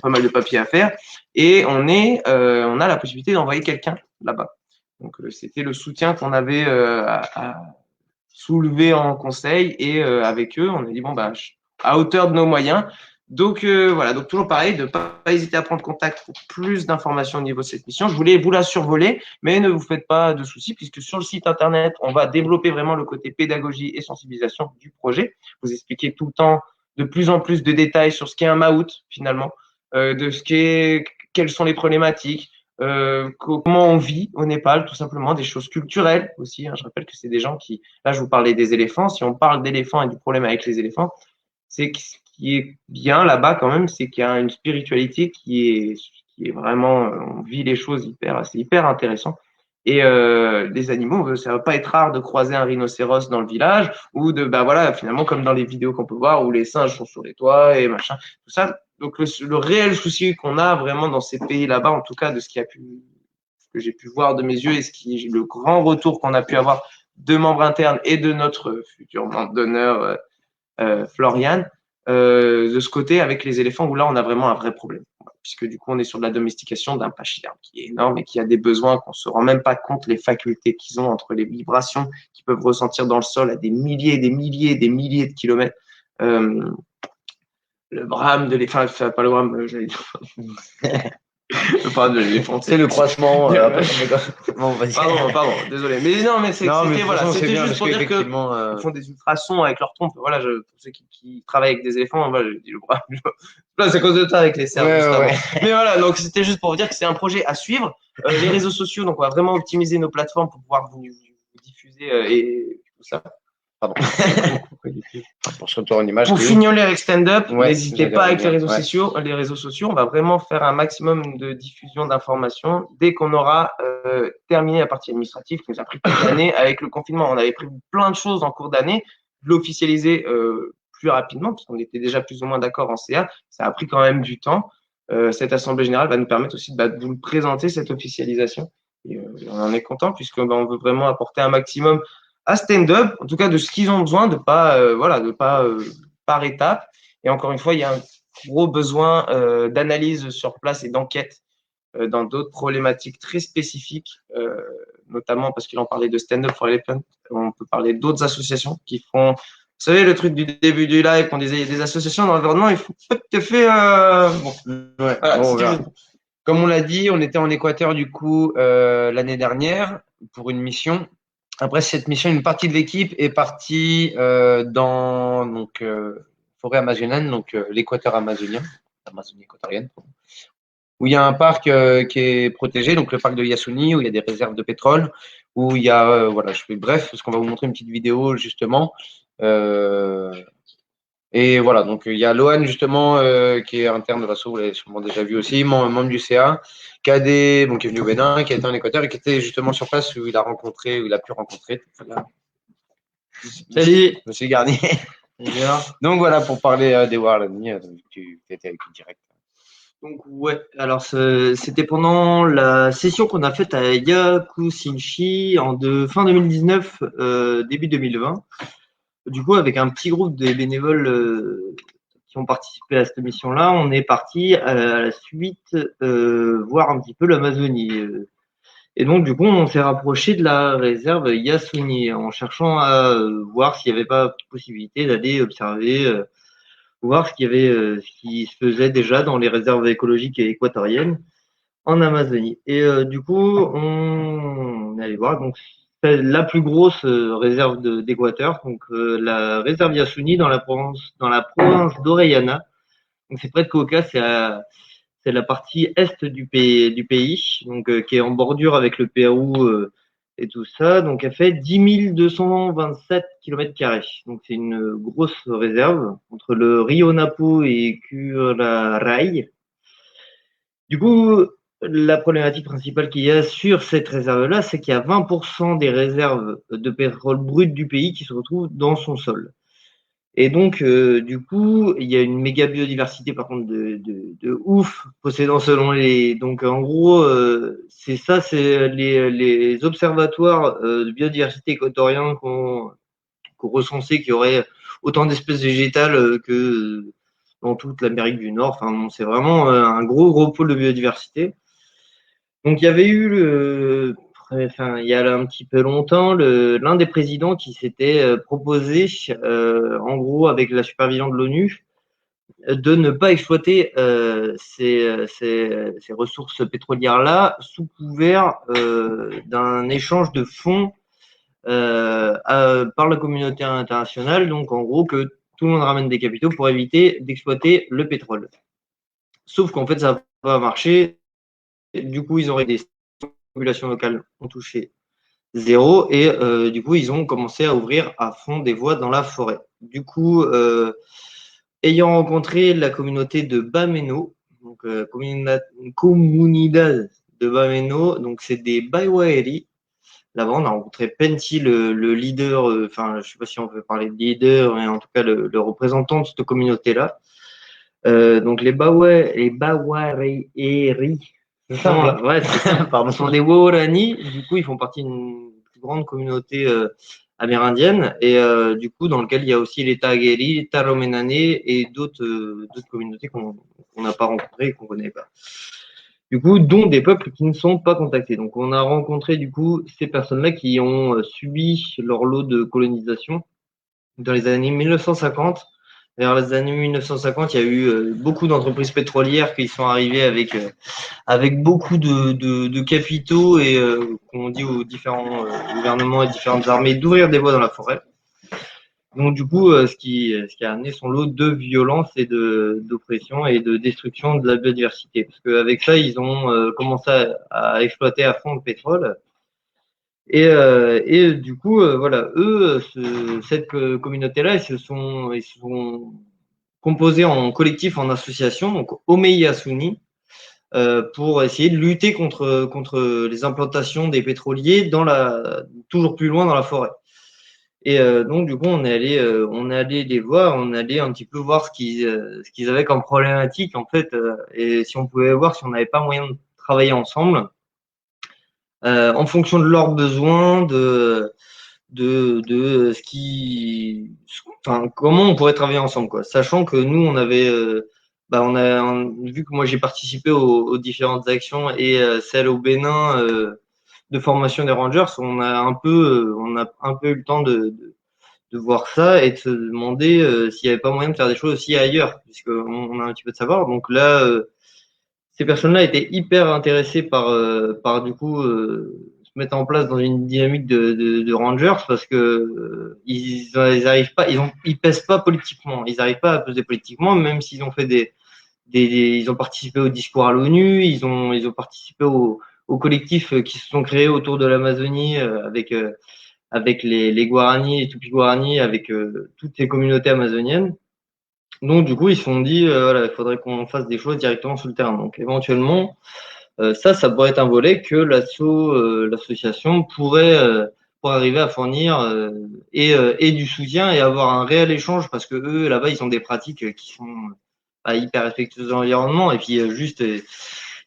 Pas mal de papiers à faire, et on a la possibilité d'envoyer quelqu'un là-bas. Donc, c'était le soutien qu'on avait à soulever en conseil et avec eux, on a dit bon bah à hauteur de nos moyens. Donc voilà, donc toujours pareil, de ne pas hésiter à prendre contact pour plus d'informations au niveau de cette mission. Je voulais vous la survoler, mais ne vous faites pas de soucis puisque sur le site internet, on va développer vraiment le côté pédagogie et sensibilisation du projet. Vous expliquer tout le temps de plus en plus de détails sur ce qu'est un MAOUT finalement, de ce qu'est, quelles sont les problématiques, comment on vit au Népal, tout simplement, des choses culturelles aussi. Hein. Je rappelle que c'est des gens qui, là je vous parlais des éléphants, si on parle d'éléphants et du problème avec les éléphants, c'est que ce qui est bien là-bas quand même, c'est qu'il y a une spiritualité qui est vraiment, on vit les choses hyper, c'est hyper intéressant. Et les animaux, ça va pas être rare de croiser un rhinocéros dans le village ou de, bah voilà, finalement comme dans les vidéos qu'on peut voir où les singes sont sur les toits et machin, tout ça. Donc le réel souci qu'on a vraiment dans ces pays là-bas, en tout cas de ce qui a pu, ce que j'ai pu voir de mes yeux et ce qui est le grand retour qu'on a pu avoir de membres internes et de notre futur membre d'honneur Florian, de ce côté avec les éléphants où là on a vraiment un vrai problème. Puisque du coup on est sur de la domestication d'un pachyderme qui est énorme et qui a des besoins qu'on se rend même pas compte les facultés qu'ils ont entre les vibrations qu'ils peuvent ressentir dans le sol à des milliers et des milliers et des milliers de kilomètres. Le brame de l'éléphant, enfin pas le brame, j'allais dire. Le brame de l'éléphant. C'est le croisement. Bon, pardon, désolé. Mais non, mais c'était voilà, c'était juste pour dire que ils font des ultrasons avec leur trompe. Voilà, pour ceux qui travaillent avec des éléphants, voilà, je dis le brame. Là, c'est à cause de ça avec les cerfs. Ouais. Mais voilà, donc c'était juste pour vous dire que c'est un projet à suivre. Les réseaux sociaux, donc on va vraiment optimiser nos plateformes pour pouvoir vous diffuser et tout ça. Pardon. Pour se retourner en image. Pour fignoler avec stand-up, n'hésitez pas avec les réseaux sociaux. Les réseaux sociaux, on va vraiment faire un maximum de diffusion d'informations dès qu'on aura terminé la partie administrative qui nous a pris plein d'années avec le confinement. On avait prévu plein de choses en cours d'année, de l'officialiser plus rapidement parce qu'on était déjà plus ou moins d'accord en CA. Ça a pris quand même du temps. Cette assemblée générale va nous permettre aussi de vous présenter cette officialisation. Et on en est content puisque on veut vraiment apporter un maximum à stand-up, en tout cas de ce qu'ils ont besoin, de pas par étape. Et encore une fois, il y a un gros besoin d'analyse sur place et d'enquête dans d'autres problématiques très spécifiques, notamment parce qu'il en parlait de Stand Up for Elephant. On peut parler d'autres associations qui font, vous savez, le truc du début du live qu'on disait, il y a des associations dans l'environnement, il faut pas tout à fait. Comme on l'a dit, on était en Équateur du coup l'année dernière pour une mission. Après cette mission, une partie de l'équipe est partie dans forêt amazonienne, donc l'Équateur amazonien, l'Amazonie équatorienne, où il y a un parc qui est protégé, donc le parc de Yasuni, où il y a des réserves de pétrole, où il y a bref, parce qu'on va vous montrer une petite vidéo justement. Et voilà, donc il y a Lohan justement qui est interne de l'assaut, vous l'avez sûrement déjà vu aussi, membre du CA, qui est venu au Bénin, qui a été en Équateur et qui était justement sur place où il a pu rencontrer. Voilà. Salut, Monsieur Garnier. Donc voilà, pour parler des Warlani, tu étais avec lui direct. Donc ouais, alors c'était pendant la session qu'on a faite à Yakusinchi fin 2019, début 2020. Du coup, avec un petit groupe de bénévoles qui ont participé à cette mission-là, on est parti à la suite voir un petit peu l'Amazonie. Et donc, du coup, on s'est rapproché de la réserve Yasuni en cherchant à voir s'il n'y avait pas possibilité d'aller observer, voir ce qui se faisait déjà dans les réserves écologiques et équatoriennes en Amazonie. Et du coup, on est allé voir. Donc, c'est la plus grosse réserve d'Équateur, donc la réserve Yasuni dans la province d'Orellana. Donc c'est près de Coca, c'est la partie est du pays, donc qui est en bordure avec le Pérou et tout ça. Donc elle fait 10 227 km². Donc c'est une grosse réserve entre le Rio Napo et Curaray. Du coup, la problématique principale qu'il y a sur cette réserve-là, c'est qu'il y a 20% des réserves de pétrole brut du pays qui se retrouvent dans son sol. Et donc, du coup, il y a une méga biodiversité, par contre, de ouf, possédant selon les… Donc, en gros, c'est les observatoires de biodiversité équatoriens qu'on recensé qu'il y aurait autant d'espèces végétales que dans toute l'Amérique du Nord. Enfin, c'est vraiment un gros pôle de biodiversité. Donc, il y avait eu enfin, il y a un petit peu longtemps, l'un des présidents qui s'était proposé, en gros, avec la supervision de l'ONU, de ne pas exploiter ces ressources pétrolières-là sous couvert d'un échange de fonds par la communauté internationale. Donc, en gros, que tout le monde ramène des capitaux pour éviter d'exploiter le pétrole. Sauf qu'en fait, ça n'a pas marché. Du coup, ils auraient des populations locales ont touché zéro et du coup, ils ont commencé à ouvrir à fond des voies dans la forêt. Du coup, ayant rencontré la communauté de Bameno, donc Comunidad de Bameno, donc c'est des Baiwaeri. Là-bas, on a rencontré Penty, le leader, enfin, je ne sais pas si on peut parler de leader, mais en tout cas le représentant de cette communauté-là. Donc les Baiwaeri, C'est ça, hein. ouais, c'est ça. Pardon, sont des Waorani. Du coup, ils font partie d'une plus grande communauté amérindienne et du coup, dans lequel il y a aussi les Tagheri, les Taromenane et d'autres communautés qu'on n'a pas rencontrées et qu'on ne connaît pas. Du coup, dont des peuples qui ne sont pas contactés. Donc, on a rencontré du coup ces personnes-là qui ont subi leur lot de colonisation dans les années 1950. Vers les années 1950, il y a eu beaucoup d'entreprises pétrolières qui sont arrivées avec beaucoup de capitaux et qu'on dit aux différents gouvernements et différentes armées d'ouvrir des voies dans la forêt. Donc du coup, ce qui a amené son lot de violence et d'oppression et de destruction de la biodiversité. Parce qu'avec ça, ils ont commencé à exploiter à fond le pétrole. Et du coup, voilà, eux, cette communauté-là, ils se sont composés en collectif, en association, donc Omeya Suni, pour essayer de lutter contre les implantations des pétroliers toujours plus loin dans la forêt. Et donc du coup, on est allé les voir, on est allé un petit peu voir ce qu'ils avaient comme problématique en fait, et si on pouvait voir si on n'avait pas moyen de travailler ensemble en fonction de leurs besoins, de ce enfin comment on pourrait travailler ensemble quoi, sachant que nous on avait vu que moi j'ai participé aux différentes actions et celle au Bénin de formation des rangers, on a un peu eu le temps de voir ça et de se demander s'il n'y avait pas moyen de faire des choses aussi ailleurs, puisqu'on a un petit peu de savoir. Donc là, ces personnes-là étaient hyper intéressées par du coup se mettre en place dans une dynamique de rangers parce que ils arrivent pas, ils pèsent pas politiquement, ils n'arrivent pas à peser politiquement, même s'ils ont fait ils ont participé au discours à l'ONU, ils ont participé aux collectifs qui se sont créés autour de l'Amazonie avec les Guarani, les Tupi-Guarani, avec toutes ces communautés amazoniennes. Donc, du coup, ils se sont dit, voilà, il faudrait qu'on fasse des choses directement sur le terrain. Donc, éventuellement, ça pourrait être un volet que l'association pourrait arriver à fournir et du soutien et avoir un réel échange parce que eux, là-bas, ils ont des pratiques qui sont hyper respectueuses de l'environnement et puis juste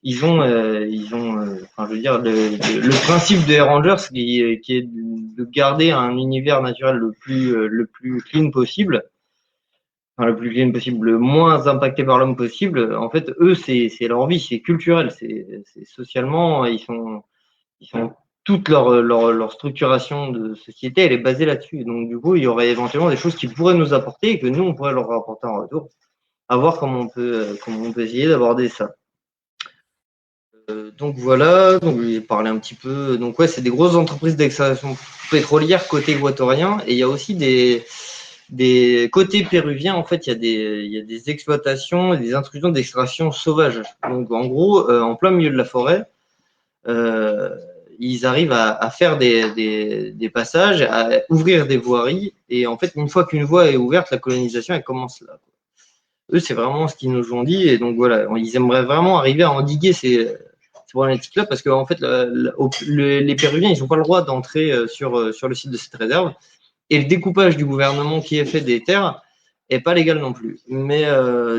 ils ont enfin, je veux dire, le principe des rangers qui est de garder un univers naturel le plus clean possible, enfin, le plus clean possible, le moins impacté par l'homme possible. En fait, eux, c'est leur vie, c'est culturel, c'est socialement, ils sont toute leur structuration de société, elle est basée là-dessus. Donc, du coup, il y aurait éventuellement des choses qui pourraient nous apporter et que nous, on pourrait leur apporter en retour. À voir comment on peut essayer d'aborder ça. Donc voilà, donc j'ai parlé un petit peu. Donc ouais, c'est des grosses entreprises d'extraction pétrolière côté équatorien et il y a aussi des côtés péruviens. En fait, il y a des exploitations et des intrusions d'extraction sauvages. Donc en gros, en plein milieu de la forêt, ils arrivent à faire des passages, à ouvrir des voiries et en fait, une fois qu'une voie est ouverte, la colonisation elle commence là. Eux, c'est vraiment ce qu'ils nous ont dit et donc voilà, ils aimeraient vraiment arriver à endiguer ces problématiques-là parce qu'en fait, les Péruviens, ils n'ont pas le droit d'entrer sur le site de cette réserve et le découpage du gouvernement qui est fait des terres n'est pas légal non plus. Mais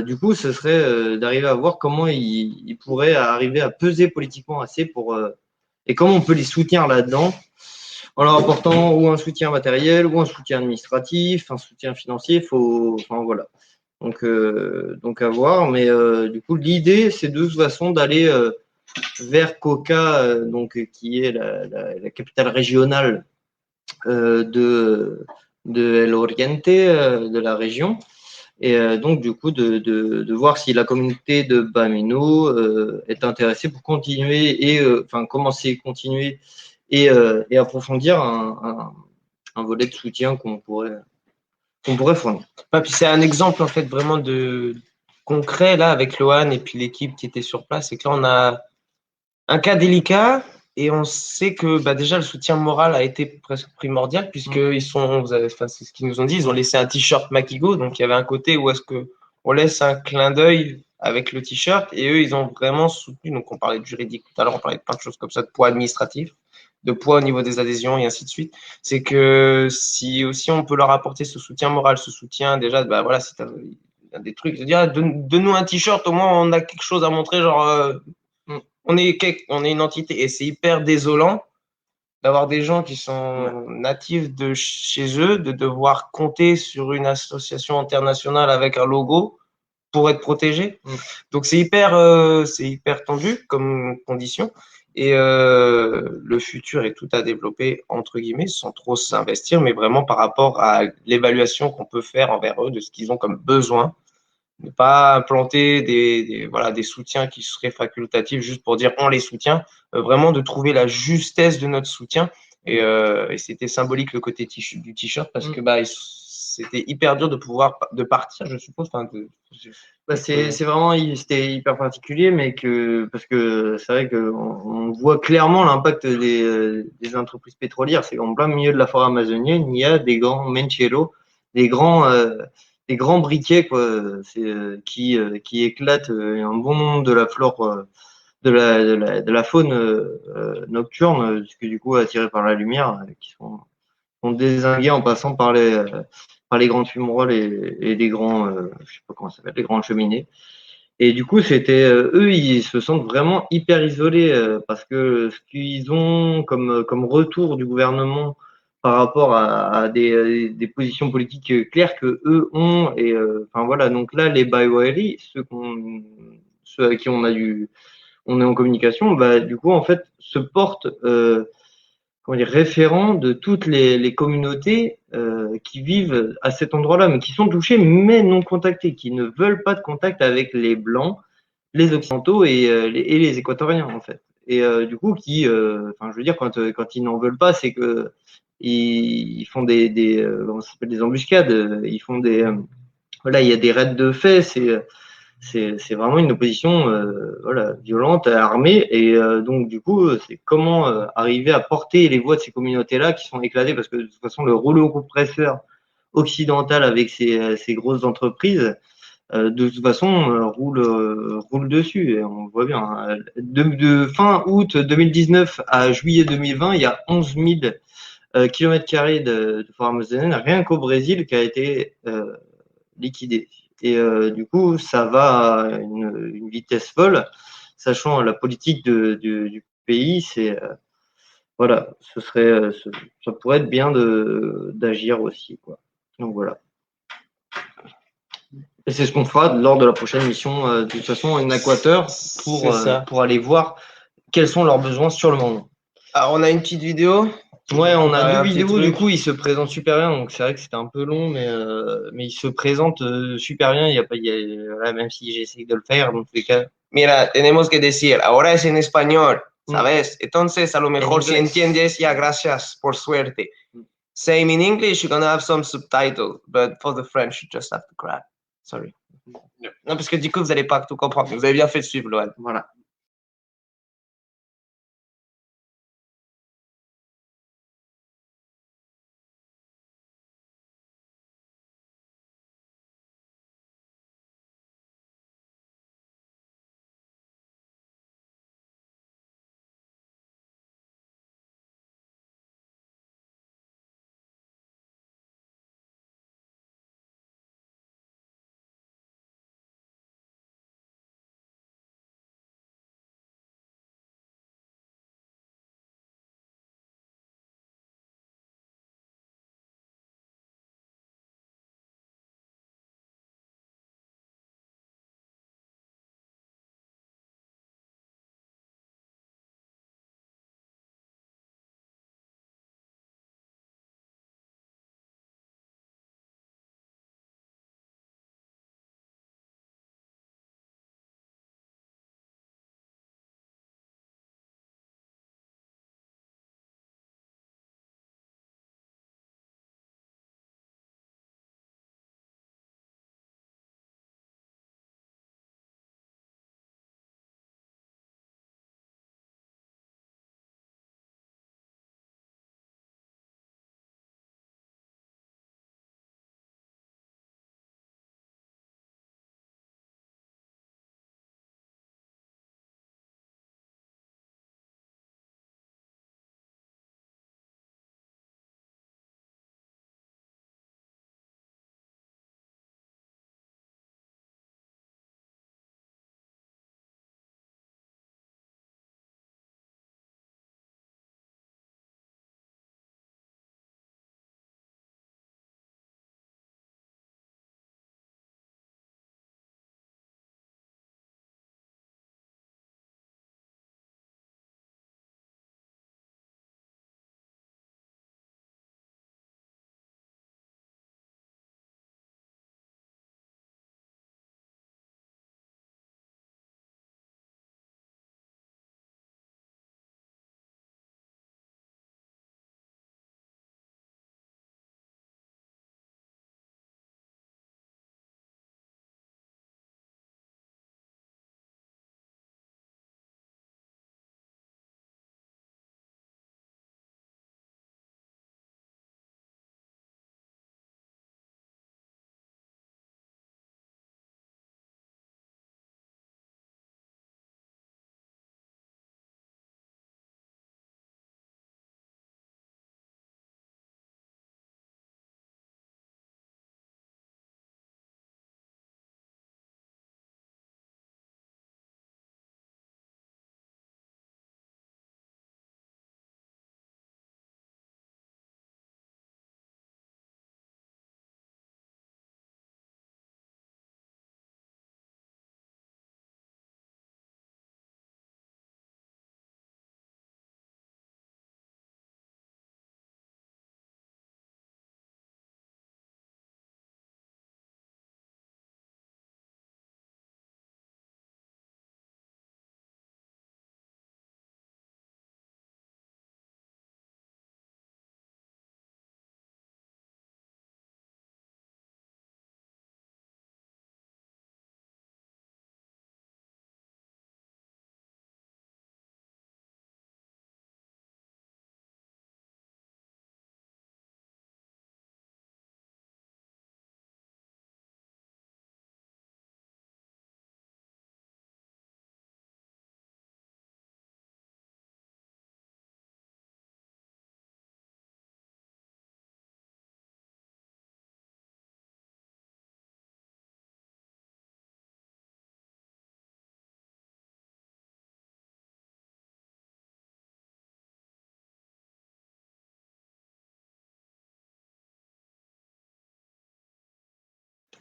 du coup, ce serait d'arriver à voir comment ils pourraient arriver à peser politiquement assez et comment on peut les soutenir là-dedans en leur apportant ou un soutien matériel ou un soutien administratif, un soutien financier. Enfin voilà. Donc à voir. Mais du coup, l'idée, c'est de toute façon d'aller vers Coca, donc qui est la capitale régionale de El Oriente, de la région. Et donc, du coup, de voir si la communauté de Bameno est intéressée pour continuer et commencer, continuer et approfondir un volet de soutien qu'on pourrait fournir. Puis c'est un exemple en fait vraiment de concret là avec Lohan et puis l'équipe qui était sur place. C'est que là on a un cas délicat et on sait que déjà le soutien moral a été presque primordial puisque ils sont, c'est ce qu'ils nous ont dit, ils ont laissé un t-shirt Makigo, donc il y avait un côté où est-ce que on laisse un clin d'œil avec le t-shirt et eux ils ont vraiment soutenu. Donc on parlait de juridique tout à l'heure, on parlait de plein de choses comme ça, de poids administratif, de poids au niveau des adhésions et ainsi de suite. C'est que si aussi on peut leur apporter ce soutien moral, ce soutien déjà, voilà, si des trucs, de dire, donne-nous un t-shirt, au moins on a quelque chose à montrer, genre on est une entité et c'est hyper désolant d'avoir des gens qui sont natifs de chez eux, de devoir compter sur une association internationale avec un logo pour être protégés. Donc c'est hyper tendu comme condition. Et le futur est tout à développer, entre guillemets, sans trop s'investir, mais vraiment par rapport à l'évaluation qu'on peut faire envers eux de ce qu'ils ont comme besoin. Ne pas implanter des soutiens qui seraient facultatifs juste pour dire on les soutient. Vraiment de trouver la justesse de notre soutien. Et c'était symbolique le côté du t-shirt parce que c'était hyper dur de partir, je suppose. C'est vraiment, c'était hyper particulier, mais parce que c'est vrai qu'on voit clairement l'impact des entreprises pétrolières. C'est qu'en plein milieu de la forêt amazonienne, il y a des grands mencheros, des grands briquets, quoi, qui éclatent un bon nombre de la flore, de la faune nocturne, que du coup attirés par la lumière, qui sont dézingués en passant par les grandes fumerolles et les grands, je sais pas comment ça s'appelle, les grandes cheminées. Et du coup, c'était eux, ils se sentent vraiment hyper isolés parce que ce qu'ils ont comme retour du gouvernement par rapport à des positions politiques claires que eux ont et voilà. Donc là, les Baiwari, ceux avec qui on est en communication, du coup en fait se portent comment dire, référents de toutes les communautés qui vivent à cet endroit-là, mais qui sont touchées, mais non contactées, qui ne veulent pas de contact avec les Blancs, les Occidentaux et les Équatoriens, en fait. Et du coup, je veux dire, quand ils n'en veulent pas, c'est que ils font comment ça s'appelle, des embuscades, ils font voilà, il y a des raids de fait, c'est vraiment une opposition violente, armée, et donc du coup, c'est comment arriver à porter les voix de ces communautés-là qui sont éclatées, parce que de toute façon, le rouleau compresseur occidental avec ces grosses entreprises, de toute façon, roule dessus, et on le voit bien. Hein. De fin août 2019 à juillet 2020, il y a 11 000 km² de forêt amazonienne, rien qu'au Brésil, qui a été liquidé. Et du coup, ça va à une vitesse folle, sachant la politique du pays, voilà, ça pourrait être bien d'agir aussi, quoi. Donc voilà. Et c'est ce qu'on fera lors de la prochaine mission, de toute façon, en Équateur, pour aller voir quels sont leurs besoins sur le moment. Alors, on a une petite vidéo. Ouais, on a deux vidéos, du coup, ils se présentent super bien, donc c'est vrai que c'était un peu long, mais ils se présentent super bien, voilà, même si j'essaie de le faire, dans tous les cas. Mira, tenemos que decir, ahora es en español, ¿sabes? Entonces, a lo mejor si entiendes, ya, gracias, por suerte. Same in English, you're gonna have some subtitles, but for the French, you just have to grab. Sorry. Non, parce que du coup, vous n'allez pas tout comprendre. Vous avez bien fait de suivre, Lohan. Voilà.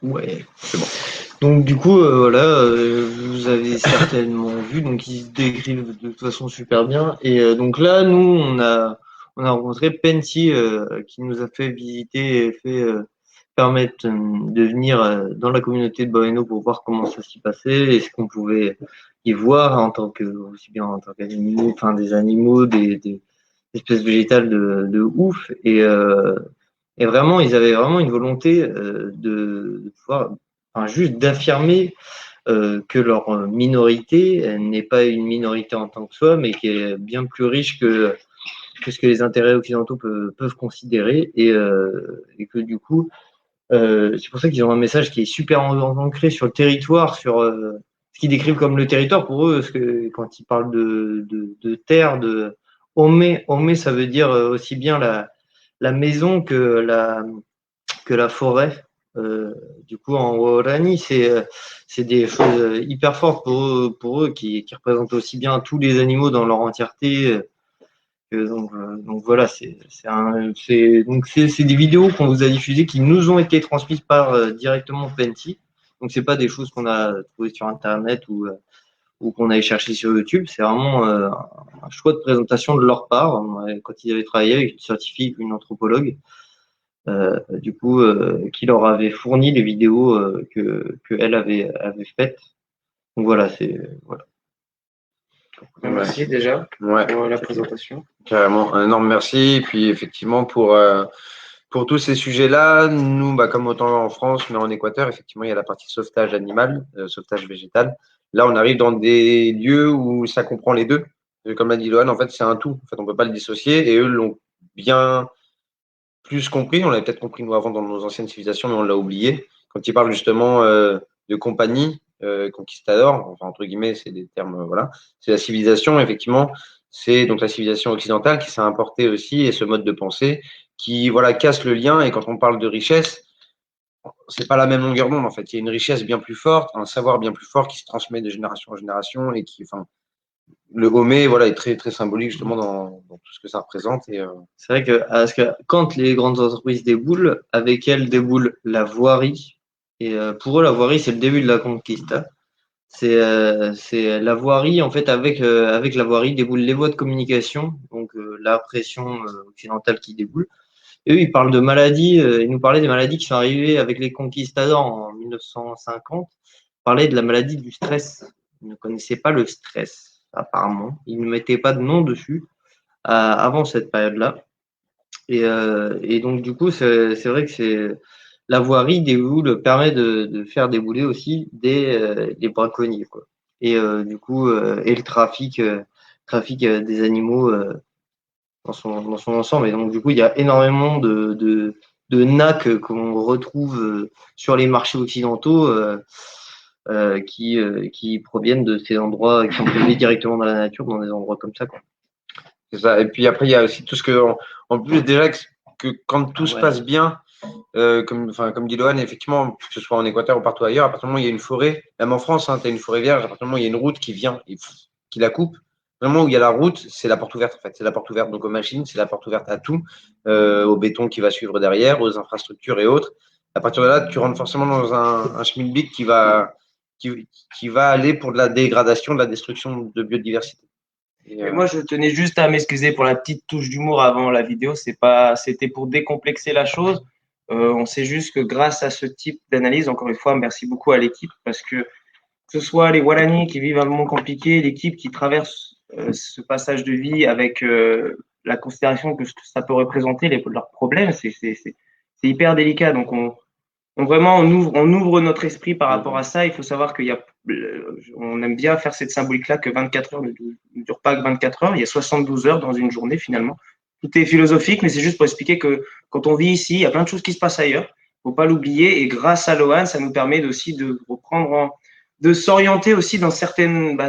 Ouais. C'est bon. Donc du coup, voilà, vous avez certainement vu, donc ils se décrivent de toute façon super bien. Et donc là, nous, on a rencontré Penty qui nous a fait visiter et fait permettre de venir dans la communauté de Boeno pour voir comment ça s'y passait et ce qu'on pouvait y voir en tant que aussi bien en tant qu'animaux, enfin des animaux, des espèces végétales de ouf. Et vraiment, ils avaient vraiment une volonté de pouvoir, enfin, juste d'affirmer que leur minorité n'est pas une minorité en tant que soi, mais qui est bien plus riche que ce que les intérêts occidentaux peuvent considérer. Et que du coup, c'est pour ça qu'ils ont un message qui est super ancré sur le territoire, sur ce qu'ils décrivent comme le territoire pour eux, parce que quand ils parlent de terre, de Ome, ça veut dire aussi bien la maison que la forêt. Du coup, en Waorani, c'est des choses hyper fortes pour eux qui représentent aussi bien tous les animaux dans leur entièreté. Donc voilà, c'est des vidéos qu'on vous a diffusées qui nous ont été transmises par directement Penty. Donc c'est pas des choses qu'on a trouvées sur Internet ou qu'on avait cherché sur YouTube. C'est vraiment un choix de présentation de leur part quand ils avaient travaillé avec une scientifique, une anthropologue. Du coup, qui leur avait fourni les vidéos que elle avait faites. Donc voilà, voilà. Merci déjà Ouais, pour la présentation. carrément. Un énorme merci. Et puis, effectivement, pour tous ces sujets-là, nous, bah, comme autant en France, mais en Équateur, effectivement, il y a la partie sauvetage animal, sauvetage végétal. Là, on arrive dans des lieux où ça comprend les deux. Comme l'a dit Lohan, en fait, c'est un tout. En fait, on ne peut pas le dissocier. Et eux l'ont bien plus compris. On l'avait peut-être compris, nous, avant, dans nos anciennes civilisations, mais on l'a oublié. Quand ils parlent justement de compagnie, conquistador, enfin, entre guillemets, c'est des termes, voilà. C'est la civilisation, effectivement. C'est donc la civilisation occidentale qui s'est importée aussi et ce mode de pensée qui voilà casse le lien. Et quand on parle de richesse, c'est pas la même longueur d'onde en fait. Il y a une richesse bien plus forte, un savoir bien plus fort qui se transmet de génération en génération et qui, enfin, le Homé, voilà, est très très symbolique justement dans tout ce que ça représente. Et C'est vrai parce que quand les grandes entreprises déboulent, avec elles déboule la voirie. Et pour eux, la voirie, c'est le début de la conquista. C'est la voirie, en fait, avec la voirie déboulent les voies de communication, donc la pression occidentale qui déboule. Et eux, ils parlent de maladies, ils nous parlaient des maladies qui sont arrivées avec les conquistadors en 1950. Ils parlaient de la maladie du stress. Ils ne connaissaient pas le stress, apparemment. Ils ne mettaient pas de nom dessus avant cette période-là. Et donc, du coup, c'est vrai que la voirie déboule permet de faire débouler aussi des braconniers, quoi. Et du coup, et le trafic des animaux dans son ensemble. Et donc, du coup, il y a énormément de NAC qu'on retrouve sur les marchés occidentaux qui proviennent de ces endroits qui sont prélevés directement dans la nature, dans des endroits comme ça, quoi. c'est ça. Et puis après, il y a aussi tout ce que, en plus déjà que quand tout se passe bien, comme dit Lohan, effectivement, que ce soit en Équateur ou partout ailleurs, à partir du moment où il y a une forêt, même en France, hein, tu as une forêt vierge, à partir du moment où il y a une route qui vient et qui la coupe, vraiment où il y a la route, c'est la porte ouverte en fait. C'est la porte ouverte donc aux machines, c'est la porte ouverte à tout, au béton qui va suivre derrière, aux infrastructures et autres. À partir de là, tu rentres forcément dans un schmilblick qui va aller pour de la dégradation, de la destruction de biodiversité. Et moi, je tenais juste à m'excuser pour la petite touche d'humour avant la vidéo. C'était pour décomplexer la chose. On sait juste que grâce à ce type d'analyse, encore une fois, merci beaucoup à l'équipe parce que ce soit les Guarani qui vivent un moment compliqué, l'équipe qui traverse ce passage de vie avec la considération que ça peut représenter leurs problèmes, c'est hyper délicat. Donc, on ouvre notre esprit par rapport à ça. Il faut savoir on aime bien faire cette symbolique-là que 24 heures ne dure pas que 24 heures. Il y a 72 heures dans une journée finalement. Tout est philosophique, mais c'est juste pour expliquer que quand on vit ici, il y a plein de choses qui se passent ailleurs. Il ne faut pas l'oublier. Et grâce à Lohan, ça nous permet aussi de reprendre, de s'orienter aussi dans certaines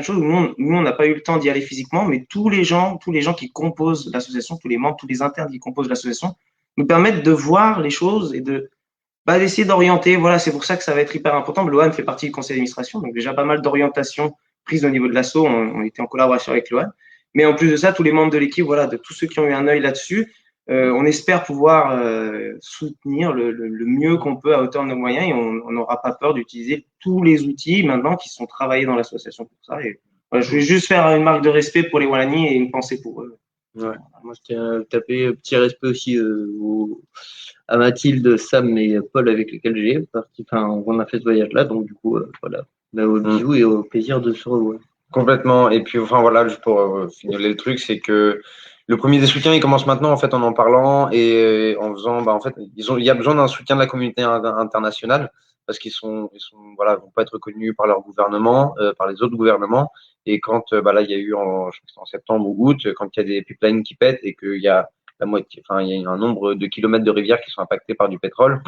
choses où nous, on n'a pas eu le temps d'y aller physiquement, mais tous les gens qui composent l'association, tous les membres, tous les internes qui composent l'association, nous permettent de voir les choses et d'essayer d'orienter. Voilà, c'est pour ça que ça va être hyper important. Lohan fait partie du conseil d'administration, donc déjà pas mal d'orientation prise au niveau de l'asso. On était en collaboration avec Lohan. Mais en plus de ça, tous les membres de l'équipe, voilà, de tous ceux qui ont eu un œil là-dessus, On espère pouvoir soutenir le mieux qu'on peut à hauteur de nos moyens et on n'aura pas peur d'utiliser tous les outils maintenant qui sont travaillés dans l'association pour ça. Et voilà, je voulais juste faire une marque de respect pour les Walani et une pensée pour eux. Ouais. Moi, je tiens à taper un petit respect aussi à Mathilde, Sam et Paul avec lesquels j'ai parti. Enfin, on a fait ce voyage-là, donc du coup, voilà. Bah, au bisou et au plaisir de se revoir. Complètement. Et puis, enfin voilà, juste pour finir le truc, c'est que le premier des soutiens, il commence maintenant en fait en parlant et en faisant, bah en fait, il y a besoin d'un soutien de la communauté internationale parce voilà, vont pas être reconnus par leur gouvernement, par les autres gouvernements. Et quand bah là, il y a eu je crois que c'était en septembre ou août, quand il y a des pipelines qui pètent et qu'il y a la moitié, enfin, il y a un nombre de kilomètres de rivières qui sont impactés par du pétrole.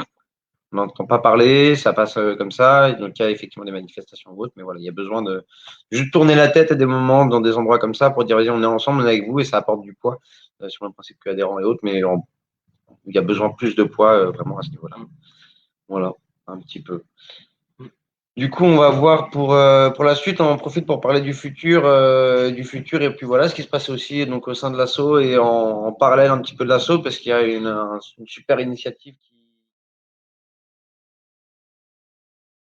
On n'entend pas parler, ça passe comme ça. Et donc, il y a effectivement des manifestations ou autres, mais voilà, il y a besoin de juste tourner la tête à des moments dans des endroits comme ça pour dire, vas-y, on est ensemble, on est avec vous et ça apporte du poids sur le principe que adhérents et autres, mais il y a besoin de plus de poids vraiment à ce niveau-là. Voilà, un petit peu. Du coup, on va voir pour la suite. On en profite pour parler du futur et puis voilà ce qui se passe aussi donc au sein de l'asso et en parallèle un petit peu de l'asso parce qu'il y a une super initiative qui